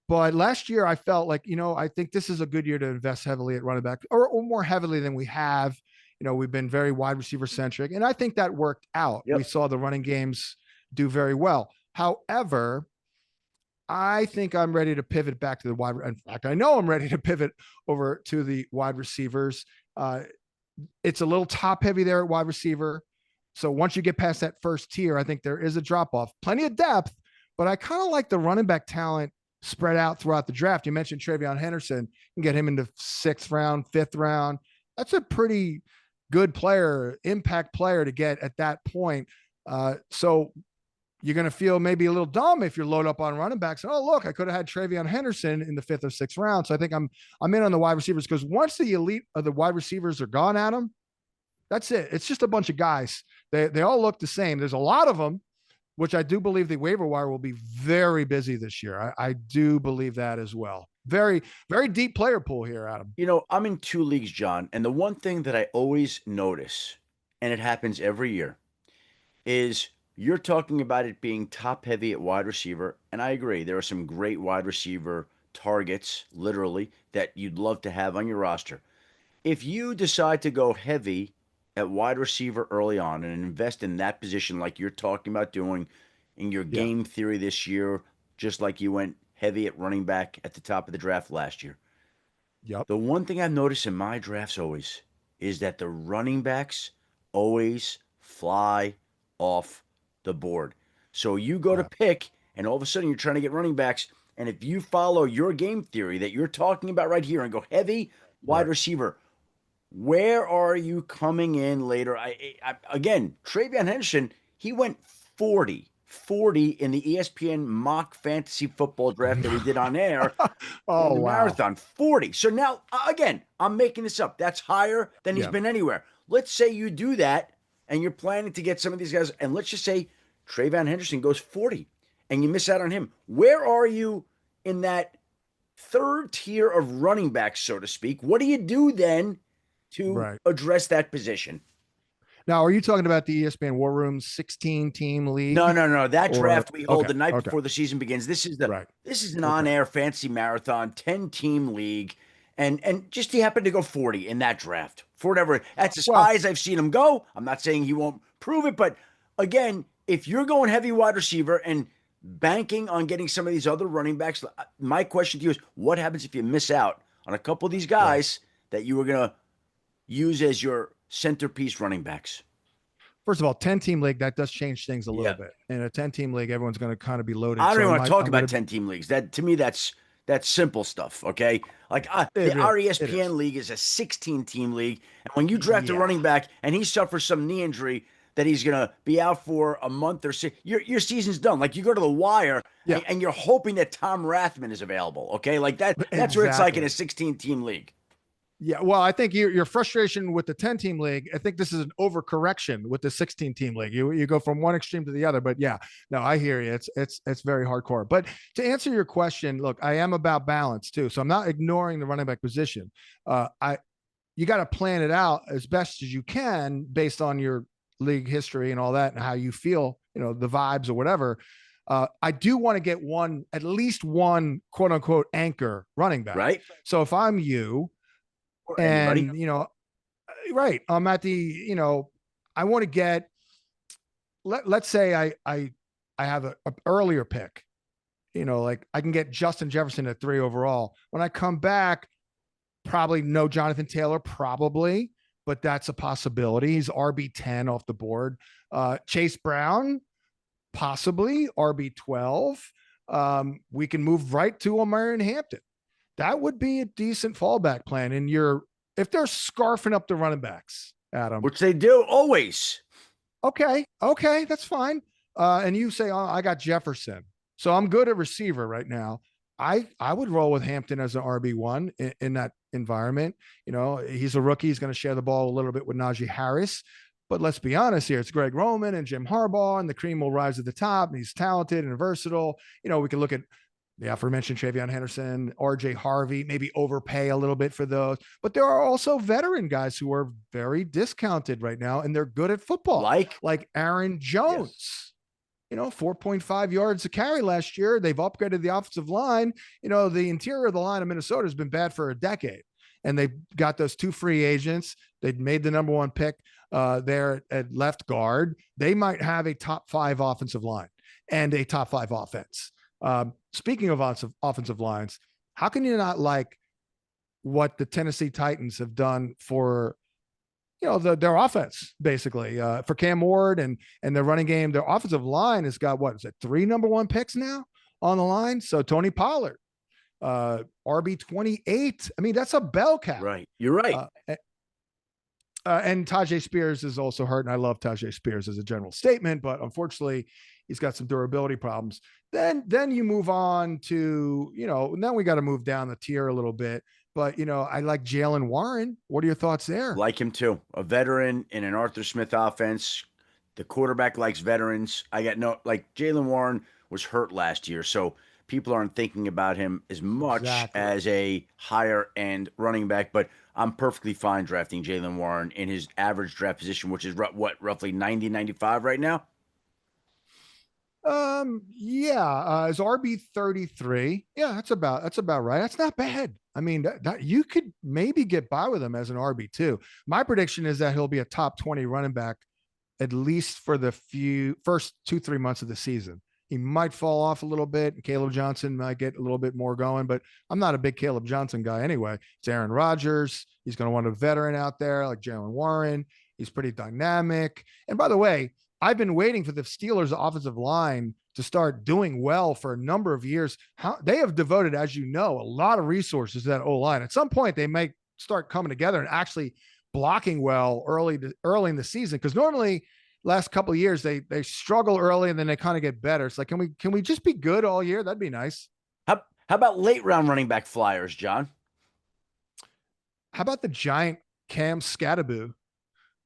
But last year I felt like, I think this is a good year to invest heavily at running back or more heavily than we have. We've been very wide receiver centric, and I think that worked out. We saw the running games do very well. However, I think I'm ready to pivot back to the wide. In fact, I know I'm ready to pivot over to the wide receivers. It's a little top heavy there at wide receiver. So once you get past that first tier, I think there is a drop off, plenty of depth, but I kind of like the running back talent spread out throughout the draft. You mentioned Travion Henderson. You can get him into 6th round, 5th round. That's a pretty good player, impact player to get at that point. So you're going to feel maybe a little dumb if you're loaded up on running backs. Oh, look, I could have had Travion Henderson in the 5th or 6th round. So I think I'm in on the wide receivers, because once the elite of the wide receivers are gone, Adam, that's it. It's just a bunch of guys. They all look the same. There's a lot of them, which I do believe the waiver wire will be very busy this year. I do believe that as well. Very, very deep player pool here, Adam. I'm in 2 leagues, John, and the one thing that I always notice, and it happens every year, is you're talking about it being top heavy at wide receiver, and I agree. There are some great wide receiver targets, literally, that you'd love to have on your roster. If you decide to go heavy at wide receiver early on and invest in that position like you're talking about doing in your game theory this year, just like you went heavy at running back at the top of the draft last year. The one thing I've noticed in my drafts always is that the running backs always fly off the board. So you go to pick, and all of a sudden you're trying to get running backs, and if you follow your game theory that you're talking about right here and go heavy wide receiver, where are you coming in later? Again, Travion Henderson, he went 40 in the ESPN mock fantasy football draft that we did on air. In the marathon, 40. So now, again, I'm making this up. That's higher than he's been anywhere. Let's say you do that, and you're planning to get some of these guys, and let's just say Travion Henderson goes 40, and you miss out on him. Where are you in that 3rd tier of running backs, so to speak? What do you do then to address that position? Now, are you talking about the ESPN War Room 16-team league? No. That draft we hold the night before the season begins. This is an on-air fantasy marathon 10-team league, And just he happened to go 40 in that draft for whatever. That's as high as I've seen him go. I'm not saying he won't prove it, but again, if you're going heavy wide receiver and banking on getting some of these other running backs, my question to you is, what happens if you miss out on a couple of these guys that you were going to use as your centerpiece running backs? First of all, 10-team league, that does change things a little bit. In a 10-team league, everyone's going to kind of be loaded. I don't even want to talk about 10-team leagues. That, to me, that's simple stuff, okay? Like our ESPN league is a 16-team league, and when you draft a running back and he suffers some knee injury that he's going to be out for a month or so, your season's done. Like you go to the wire and you're hoping that Tom Rathman is available, okay? Like that's what it's like in a 16-team league. Yeah, well, I think your frustration with the 10-team league, I think this is an overcorrection with the 16-team league. You go from one extreme to the other, but yeah, no, I hear you. It's very hardcore. But to answer your question, look, I am about balance too, so I'm not ignoring the running back position. You got to plan it out as best as you can based on your league history and all that, and how you feel, the vibes or whatever. I do want to get at least one quote unquote anchor running back. Right. So if I'm you. And, right. I'm at the, I want to get, let's say I have an earlier pick, like I can get Justin Jefferson at 3 overall. When I come back, probably no Jonathan Taylor, probably, but that's a possibility. He's RB10 off the board. Chase Brown, possibly RB12. We can move right to Omarion Hampton. That would be a decent fallback plan. And if they're scarfing up the running backs, Adam, which they do always. Okay, that's fine. And you say, oh, I got Jefferson, so I'm good at receiver right now. I would roll with Hampton as an RB1 in that environment. He's a rookie. He's going to share the ball a little bit with Najee Harris. But let's be honest here. It's Greg Roman and Jim Harbaugh, and the cream will rise to the top. And he's talented and versatile. We can look at the aforementioned Travion Henderson, RJ Harvey, maybe overpay a little bit for those. But there are also veteran guys who are very discounted right now, and they're good at football. Like Aaron Jones, 4.5 yards a carry last year. They've upgraded the offensive line. The interior of the line of Minnesota has been bad for a decade. And they've got those 2 free agents. They'd made the number 1 pick there at left guard. They might have a top 5 offensive line and a top 5 offense. Speaking of offensive lines, how can you not like what the Tennessee Titans have done for, their offense, basically, for Cam Ward and their running game? Their offensive line has got, 3 number 1 picks now on the line? So Tony Pollard, RB28. I mean, that's a bell cow. Right. You're right. And Tajay Spears is also hurt, and I love Tajay Spears as a general statement, but unfortunately, he's got some durability problems. Then you move on to, and then we got to move down the tier a little bit. But, I like Jaylen Warren. What are your thoughts there? Like him too. A veteran in an Arthur Smith offense. The quarterback likes veterans. Jaylen Warren was hurt last year, so people aren't thinking about him as much as a higher end running back. But I'm perfectly fine drafting Jaylen Warren in his average draft position, which is roughly 90, 95 right now. Is RB 33. Yeah, that's about right. That's not bad. I mean, that you could maybe get by with him as an RB2. My prediction is that he'll be a top 20 running back, at least for the first 2-3 months of the season. He might fall off a little bit. Caleb Johnson might get a little bit more going, but I'm not a big Caleb Johnson guy anyway. It's Aaron Rodgers. He's going to want a veteran out there like Jaylen Warren. He's pretty dynamic. And by the way, I've been waiting for the Steelers' offensive line to start doing well for a number of years. They have devoted, as you know, a lot of resources to that O-line. At some point, they may start coming together and actually blocking well early in the season, because normally last couple of years they struggle early and then they kind of get better. It's like, can we just be good all year? That'd be nice. How about late round running back flyers, John? How about the giant Cam Scatteraboo?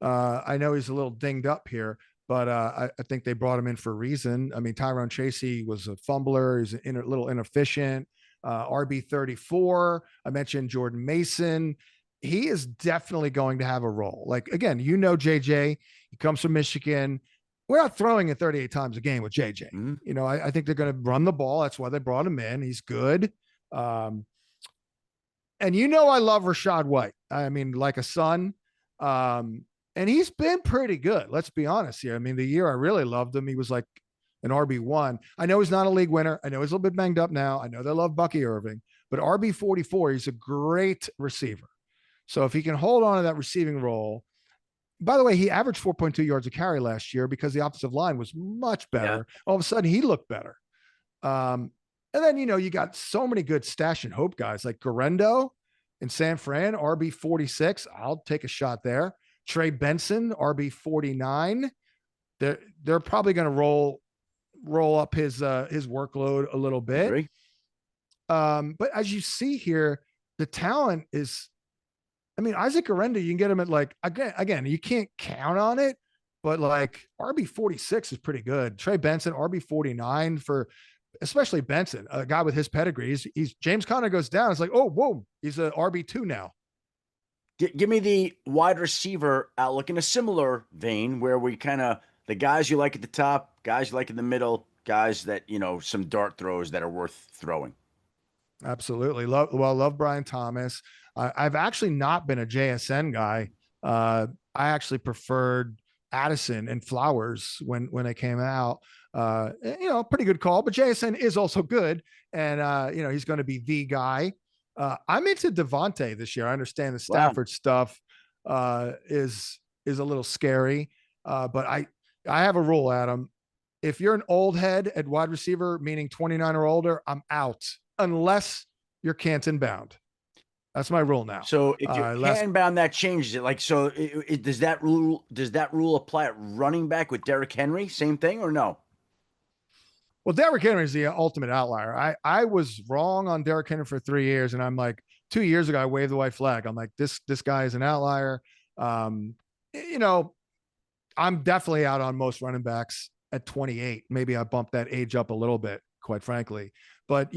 I know he's a little dinged up here, but I think they brought him in for a reason. I mean, Tyrone Tracy was a fumbler. He's a little inefficient. RB34. I mentioned Jordan Mason. He is definitely going to have a role. Like, again, JJ, he comes from Michigan. We're not throwing it 38 times a game with JJ. Mm-hmm. I think they're going to run the ball. That's why they brought him in. He's good. And I love Rashad White. I mean, like a son. And he's been pretty good. Let's be honest here. I mean, the year I really loved him, he was like an RB1. I know he's not a league winner. I know he's a little bit banged up now. I know they love Bucky Irving, but RB44, he's a great receiver. So if he can hold on to that receiving role, by the way, he averaged 4.2 yards a carry last year because the offensive line was much better. Yeah. All of a sudden, he looked better. And then, you got so many good stash and hope guys like Garendo in San Fran, RB46. I'll take a shot there. Trey Benson, RB49. They're probably going to roll up his workload a little bit. But as you see here, the talent is, I mean, Isaac Garendo, you can get him at like, again, you can't count on it, but like RB46 is pretty good. Trey Benson, RB49 for, especially Benson, a guy with his pedigree. He's James Conner goes down. It's like, oh, whoa, he's a RB2 now. Give me the wide receiver outlook in a similar vein where we kind of, the guys you like at the top, guys you like in the middle, guys that, some dart throws that are worth throwing. Absolutely. Love Brian Thomas. I've actually not been a JSN guy. I actually preferred Addison and Flowers when they came out. Pretty good call, but JSN is also good. And, he's going to be the guy. I'm into Devontae this year. I understand the Stafford stuff is a little scary. But I have a rule, Adam. If you're an old head at wide receiver, meaning 29 or older, I'm out unless you're Canton bound. That's my rule now. So if you're Canton bound, that changes it. Like, so does that rule apply at running back with Derrick Henry? Same thing or no? Well, Derrick Henry is the ultimate outlier. I was wrong on Derrick Henry for 3 years, and I'm like, 2 years ago, I waved the white flag. I'm like, this guy is an outlier. I'm definitely out on most running backs at 28. Maybe I bumped that age up a little bit, quite frankly. But,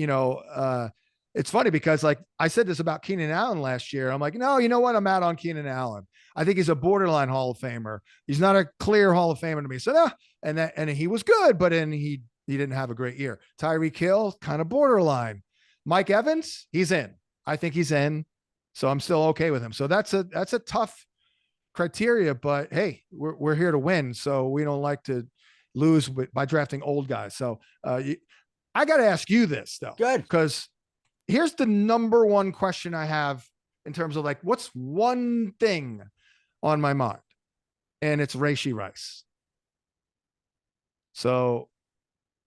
it's funny because like I said this about Keenan Allen last year. I'm like, no, you know what? I'm out on Keenan Allen. I think he's a borderline Hall of Famer. He's not a clear Hall of Famer to me. So no, and he was good, but then he didn't have a great year. Tyreek Hill, kind of borderline. Mike Evans, he's in. I think he's in. So I'm still okay with him. So that's a tough criteria, but hey, we're here to win. So we don't like to lose by drafting old guys. So I got to ask you this though. Good. Because here's the number one question I have in terms of like, what's one thing on my mind? And it's Rashee Rice. So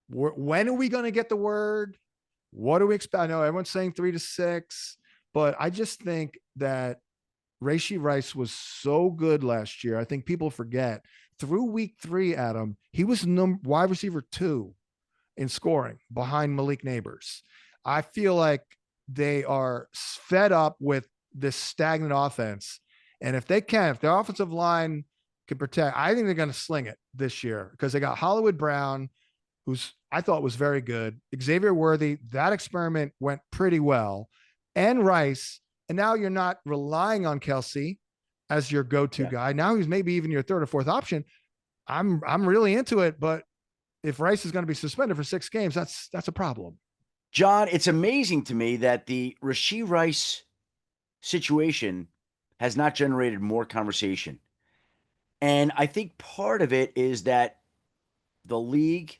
when are we going to get the word? What do we expect? I know everyone's saying 3 to 6, but I just think that Rashee Rice was so good last year. I think people forget through week 3, Adam, he was wide receiver 2 in scoring behind Malik Neighbors. I feel like they are fed up with this stagnant offense. And if their offensive line can protect, I think they're going to sling it this year because they got Hollywood Brown, who's I thought was very good. Xavier Worthy, that experiment went pretty well. And Rice. And now you're not relying on Kelsey as your go-to guy. Now he's maybe even your 3rd or 4th option. I'm really into it, but if Rice is going to be suspended for 6 games, that's a problem. John, it's amazing to me that the Rashee Rice situation has not generated more conversation. And I think part of it is that the league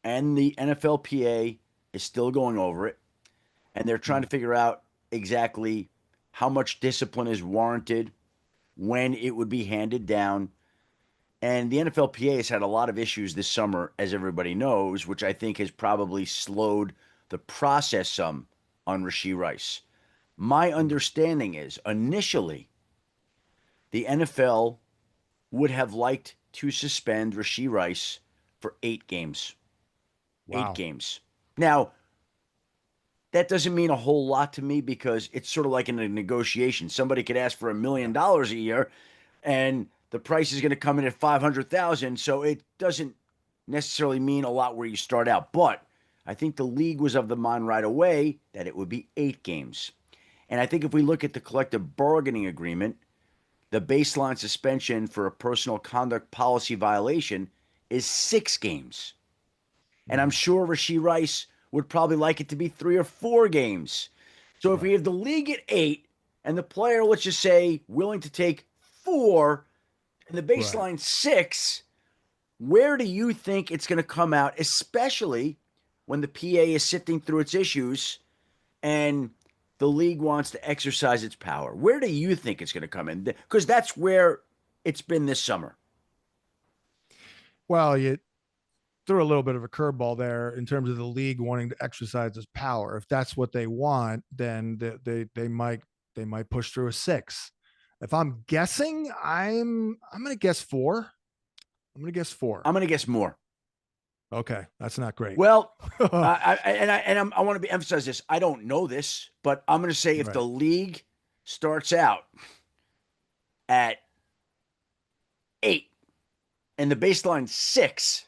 and the NFLPA is still going over it, and they're trying to figure out exactly how much discipline is warranted, when it would be handed down. And the NFLPA has had a lot of issues this summer, as everybody knows, which I think has probably slowed the process some on Rashee Rice. My understanding is initially the NFL would have liked to suspend Rashee Rice for 8 games. Wow. 8 games. Now, that doesn't mean a whole lot to me because it's sort of like in a negotiation. Somebody could ask for $1 million a year and the price is going to come in at $500,000. So it doesn't necessarily mean a lot where you start out. But I think the league was of the mind right away that it would be 8 games. And I think if we look at the collective bargaining agreement, the baseline suspension for a personal conduct policy violation is 6 games. And I'm sure Rashee Rice would probably like it to be 3 or 4 games. So if we have the league at 8 and the player, let's just say, willing to take 4 and the baseline 6, where do you think it's going to come out, especially when the PA is sifting through its issues and the league wants to exercise its power? Where do you think it's going to come in? Because that's where it's been this summer. Well, you threw a little bit of a curveball there in terms of the league wanting to exercise its power. If that's what they want, then they might push through a 6. If I'm guessing, I'm going to guess 4. I'm going to guess 4. I'm going to guess more. Okay, that's not great. Well, I want to emphasize this. I don't know this, but I'm going to say if the league starts out at 8 and the baseline 6,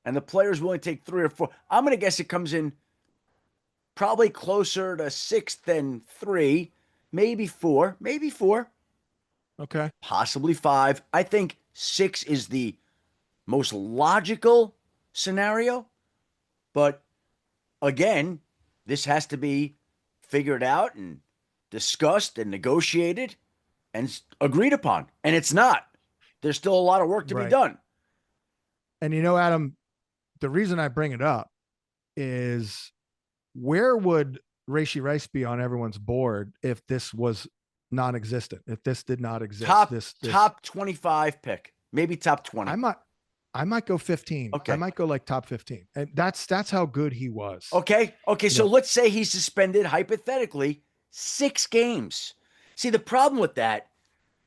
and the player's willing to take 3 or 4, I'm going to guess it comes in probably closer to 6 than 3, maybe 4, Okay, possibly 5. I think 6 is the most logical scenario, but again, this has to be figured out and discussed and negotiated and agreed upon, and it's not. There's still a lot of work to be done. And Adam, the reason I bring it up is, where would Rashee Rice be on everyone's board if this was non-existent, if this did not exist? Top 25 pick, maybe top 20. I might go 15. Okay. I might go like top 15. And that's how good he was. Okay. So let's say he's suspended, hypothetically, 6 games. See, the problem with that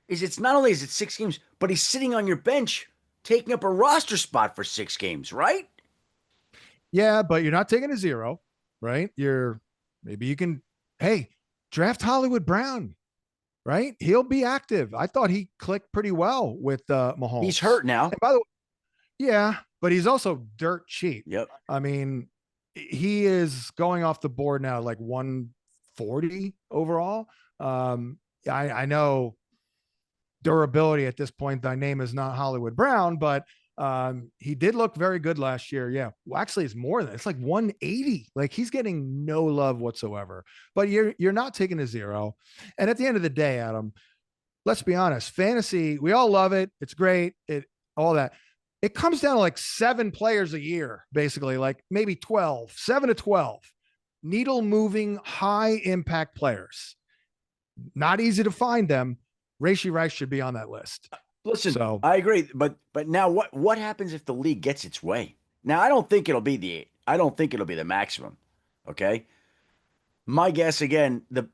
is it's not only is it 6 games, but he's sitting on your bench taking up a roster spot for 6 games, right? Yeah, but you're not taking a 0, right? Maybe you can, draft Hollywood Brown, right? He'll be active. I thought he clicked pretty well with Mahomes. He's hurt now. And by the way, yeah, but he's also dirt cheap. Yep. I mean, he is going off the board now like 140 overall. I know durability at this point, thy name is not Hollywood Brown, but he did look very good last year. Yeah. Well, actually, it's more than, it's like 180. Like, he's getting no love whatsoever. But you're not taking a 0. And at the end of the day, Adam, let's be honest, fantasy, we all love it. It's great. All that. It comes down to like 7 players a year, basically, like maybe 12, 7 to 12 needle moving, high impact players. Not easy to find them. Rashee Rice should be on that list. Listen, I agree, but now what happens if the league gets its way? Now, I don't think it'll be the 8. I don't think it'll be the maximum. Okay, my guess, again, the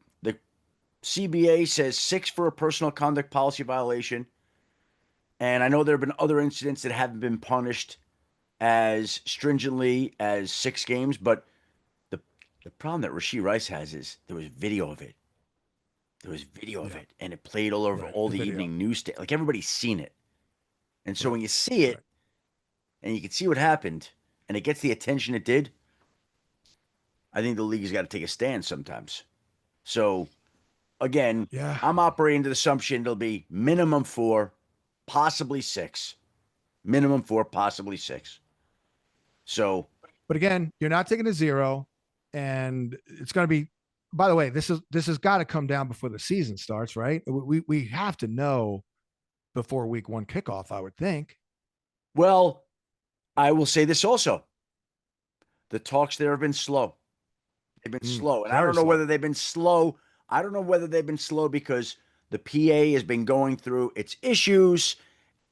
CBA says 6 for a personal conduct policy violation, and I know there have been other incidents that haven't been punished as stringently as 6 games, but the problem that Rashee Rice has is there was video of it. There was video of it, and it played all over all the evening news. Like, everybody's seen it. And so when you see it, and you can see what happened, and it gets the attention it did, I think the league has got to take a stand sometimes. So, again, I'm operating to the assumption it'll be minimum 4, possibly 6. Minimum 4, possibly 6. So, but again, you're not taking a 0, and it's going to be, by the way, this has got to come down before the season starts, right? We have to know before week 1 kickoff, I would think. Well, I will say this also. The talks there have been slow. They've been slow. And I don't know whether they've been slow. I don't know whether they've been slow because the PA has been going through its issues,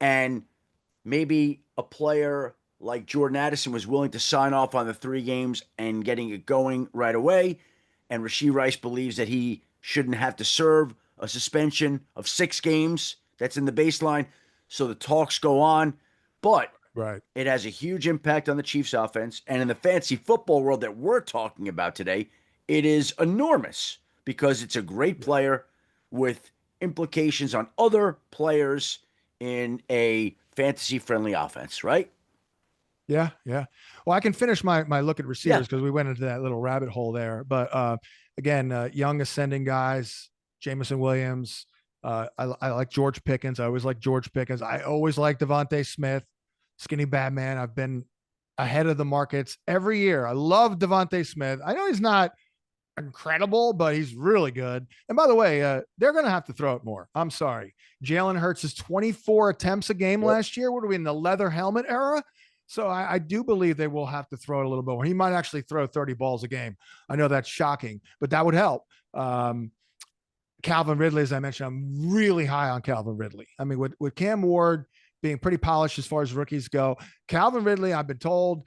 and maybe a player like Jordan Addison was willing to sign off on the 3 games and getting it going right away. And Rashee Rice believes that he shouldn't have to serve a suspension of 6 games. That's in the baseline. So the talks go on. But it has a huge impact on the Chiefs' offense. And in the fantasy football world that we're talking about today, it is enormous because it's a great player with implications on other players in a fantasy-friendly offense, right? Yeah. Well, I can finish my look at receivers because we went into that little rabbit hole there. But again, young ascending guys, Jameson Williams. I like George Pickens. I always like George Pickens. I always like Devontae Smith, skinny Batman. I've been ahead of the markets every year. I love Devontae Smith. I know he's not incredible, but he's really good. And by the way, they're going to have to throw it more. I'm sorry. Jalen Hurts is 24 attempts a game last year. What are we in the leather helmet era? So I do believe they will have to throw it a little bit more. He might actually throw 30 balls a game. I know that's shocking, but that would help. Calvin Ridley, as I mentioned, I'm really high on Calvin Ridley. I mean, with Cam Ward being pretty polished as far as rookies go, Calvin Ridley, I've been told,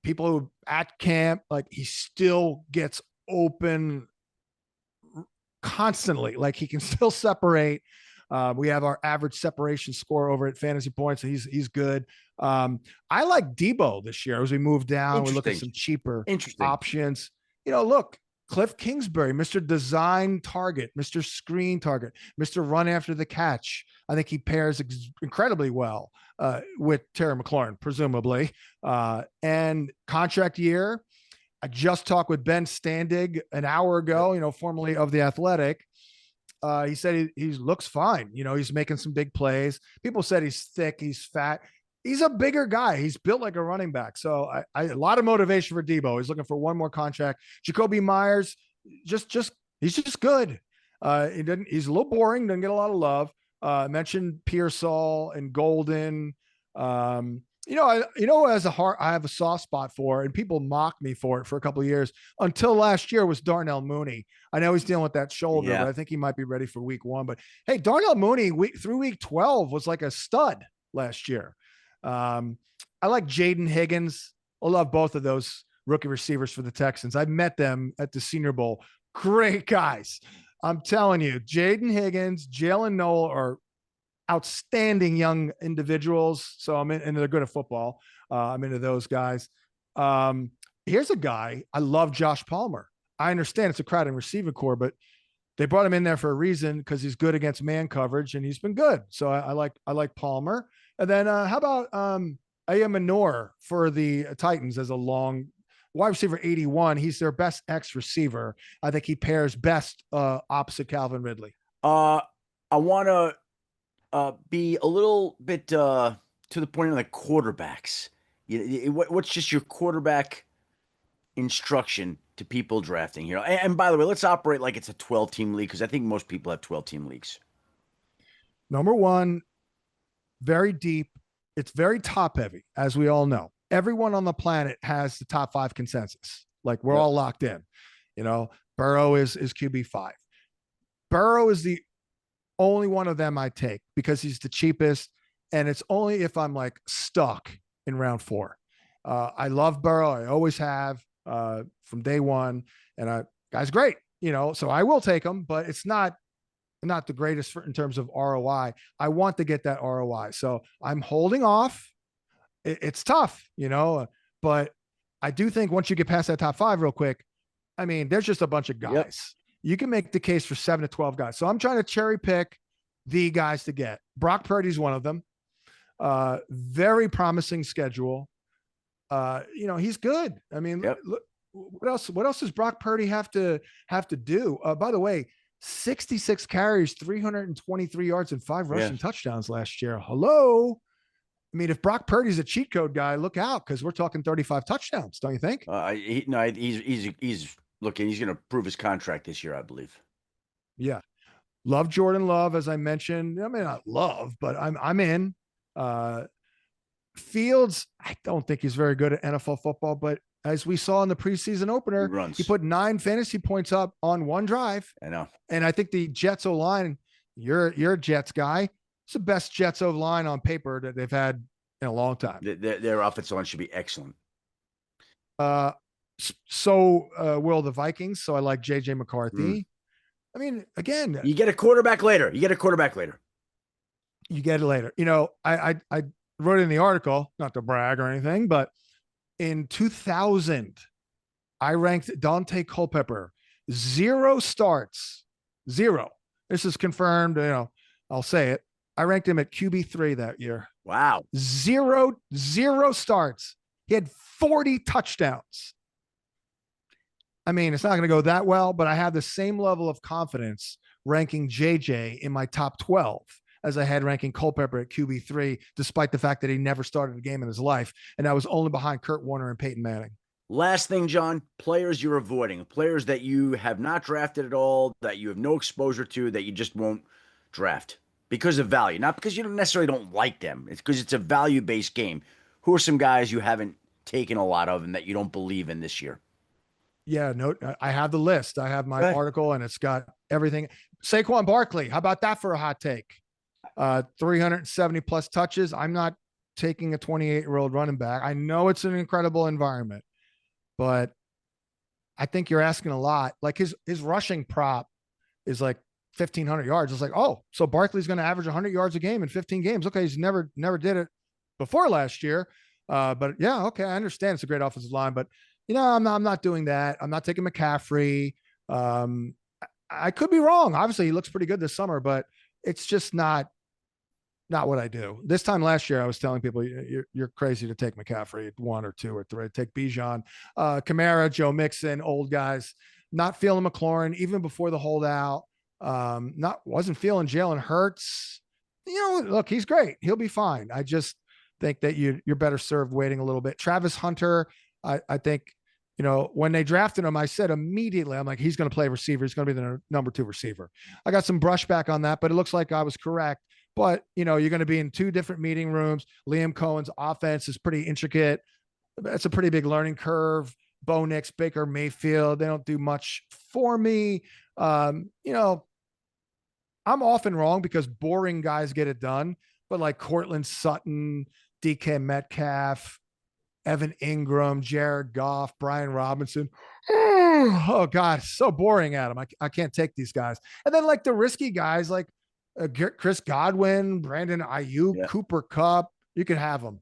people who at camp, like he still gets open constantly. Like he can still separate. We have our average separation score over at Fantasy Points. And he's good. I like Debo this year as we move down. We look at some cheaper options. Look, Cliff Kingsbury, Mr. Design Target, Mr. Screen Target, Mr. Run After the Catch. I think he pairs incredibly well with Terry McLaurin, presumably. And contract year, I just talked with Ben Standig an hour ago, formerly of The Athletic. He said he looks fine. He's making some big plays. People said he's thick, he's fat. He's a bigger guy. He's built like a running back. So a lot of motivation for Debo. He's looking for one more contract. Jacoby Myers, he's just good. He's a little boring. Doesn't get a lot of love. Mentioned Pearsall and Golden. I have a soft spot for, and people mocked me for it for a couple of years until last year was Darnell Mooney. I know he's dealing with that shoulder, but I think he might be ready for week 1. But hey, Darnell Mooney through week 12 was like a stud last year. I like Jaden Higgins. I love both of those rookie receivers for the Texans. I met them at the Senior Bowl. Great guys. I'm telling you, Jaden Higgins, Jalen Noel are outstanding young individuals. So I'm in, and they're good at football. I'm into those guys. Here's a guy. I love Josh Palmer. I understand it's a crowded receiving core, but they brought him in there for a reason because he's good against man coverage and he's been good. So I like Palmer. And then how about Aya Manor for the Titans as a long wide receiver 81. He's their best X receiver. I think he pairs best opposite Calvin Ridley. I want to be a little bit to the point of the quarterbacks. What's just your quarterback instruction to people drafting here? And by the way, let's operate like it's a 12-team league because I think most people have 12-team leagues. Number one, very deep. It's very top heavy, as we all know. Everyone on the planet has the top 5 consensus. Like we're all locked in. Burrow is QB5. Burrow is the only one of them I take because he's the cheapest. And it's only if I'm like stuck in round 4. I love Burrow. I always have from day one. And guy's great, so I will take him, but it's not the greatest in terms of ROI. I want to get that ROI. So I'm holding off. It's tough, but I do think once you get past that top 5 real quick, I mean, there's just a bunch of guys. Yep. You can make the case for 7 to 12 guys. So I'm trying to cherry pick the guys to get. Brock Purdy's one of them. Very promising schedule. He's good. I mean, look, what else does Brock Purdy have to do? By the way, 66 carries, 323 yards, and 5 rushing touchdowns last year. Hello. I mean, if Brock Purdy's a cheat code guy, look out, because we're talking 35 touchdowns, don't you think? He's looking. He's going to prove his contract this year, I believe. Yeah, love Jordan Love, as I mentioned. I mean, not love, but I'm in. Fields, I don't think he's very good at NFL football, but as we saw in the preseason opener, he put 9 fantasy points up on one drive. I know. And I think the Jets O-line, you're a Jets guy. It's the best Jets O-line on paper that they've had in a long time. Their offensive line should be excellent. So will the Vikings. So I like JJ McCarthy. I mean, again, you get a quarterback later. You get it later. I wrote in the article, not to brag or anything, but in 2000, I ranked Dante Culpepper 0 starts. 0. This is confirmed. I'll say it. I ranked him at QB3 that year. Wow. 0 starts. He had 40 touchdowns. I mean, it's not going to go that well, but I have the same level of confidence ranking JJ in my top 12 as I had ranking Culpepper at QB3, despite the fact that he never started a game in his life. And I was only behind Kurt Warner and Peyton Manning. Last thing, John, players you're avoiding, players that you have not drafted at all, that you have no exposure to, that you just won't draft because of value, not because you don't necessarily don't like them. It's because it's a value-based game. Who are some guys you haven't taken a lot of and that you don't believe in this year? Yeah, no, I have the list. I have my article and it's got everything. Saquon Barkley, how about that for a hot take? 370 plus touches. I'm not taking a 28-year-old running back. I know it's an incredible environment, but I think you're asking a lot. Like his rushing prop is like 1,500 yards. It's like, oh, so Barkley's going to average 100 yards a game in 15 games. Okay, he's never did it before last year. But yeah, okay, I understand it's a great offensive line, but I'm not doing that. I'm not taking McCaffrey. I could be wrong. Obviously, he looks pretty good this summer, but it's just not what I do. This time last year, I was telling people you're crazy to take McCaffrey at 1 or 2 or 3. Take Bijan, Kamara, Joe Mixon, old guys. Not feeling McLaurin even before the holdout. Wasn't feeling Jalen Hurts. Look, he's great. He'll be fine. I just think that you're better served waiting a little bit. Travis Hunter, I think, when they drafted him, I said immediately, I'm like, he's going to play receiver. He's going to be the number 2 receiver. I got some brushback on that, but it looks like I was correct. But, you're going to be in 2 different meeting rooms. Liam Cohen's offense is pretty intricate. It's a pretty big learning curve. Bo Nix, Baker Mayfield, they don't do much for me. I'm often wrong because boring guys get it done. But like Cortland Sutton, DK Metcalf, Evan Ingram, Jared Goff, Brian Robinson. Oh God, so boring, Adam. I can't take these guys. And then like the risky guys like Chris Godwin, Brandon Ayuk, Cooper Kupp, you could have them.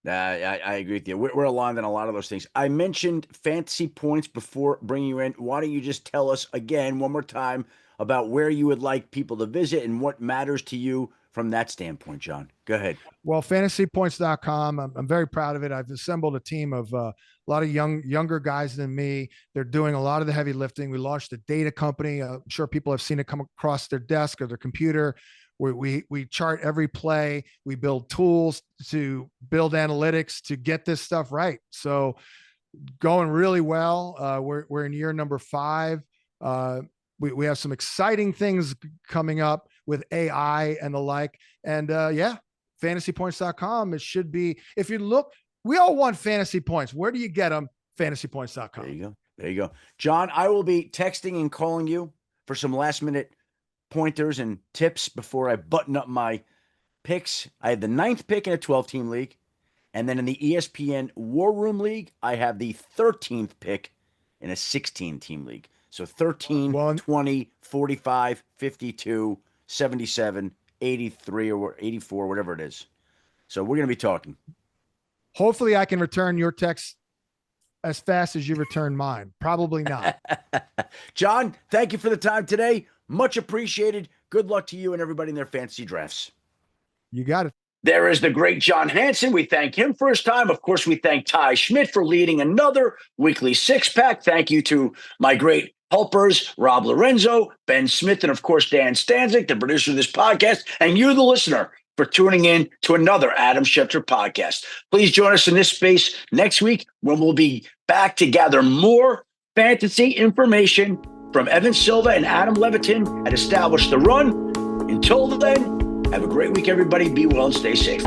I agree with you. We're aligned on a lot of those things. I mentioned fantasy points before bringing you in. Why don't you just tell us again, one more time, about where you would like people to visit and what matters to you from that standpoint, John? Go ahead. Well, fantasypoints.com. I'm very proud of it. I've assembled a team of a lot of younger guys than me. They're doing a lot of the heavy lifting. We launched a data company. I'm sure people have seen it come across their desk or their computer. We chart every play. We build tools to build analytics to get this stuff right. So going really well. We're in year number 5. We have some exciting things coming up with AI and the like. And fantasypoints.com. It should be, if you look, we all want fantasy points. Where do you get them? Fantasypoints.com. There you go. John, I will be texting and calling you for some last minute pointers and tips before I button up my picks. I had the 9th pick in a 12-team league. And then in the ESPN War Room League, I have the 13th pick in a 16-team league. So 13, 20, 45, 52, 77, 83, or 84, whatever it is. So we're going to be talking. Hopefully I can return your text as fast as you return mine. Probably not. John, thank you for the time today. Much appreciated. Good luck to you and everybody in their fantasy drafts. You got it. There is the great John Hansen. We thank him for his time. Of course, we thank Ty Schmit for leading another weekly 6-pack. Thank you to my great helpers, Rob Lorenzo, Ben Smith, and of course, Dan Stanzik, the producer of this podcast, and you, the listener, for tuning in to another Adam Schefter podcast. Please join us in this space next week when we'll be back to gather more fantasy information from Evan Silva and Adam Levitin at Establish the Run. Until then, have a great week, everybody. Be well and stay safe.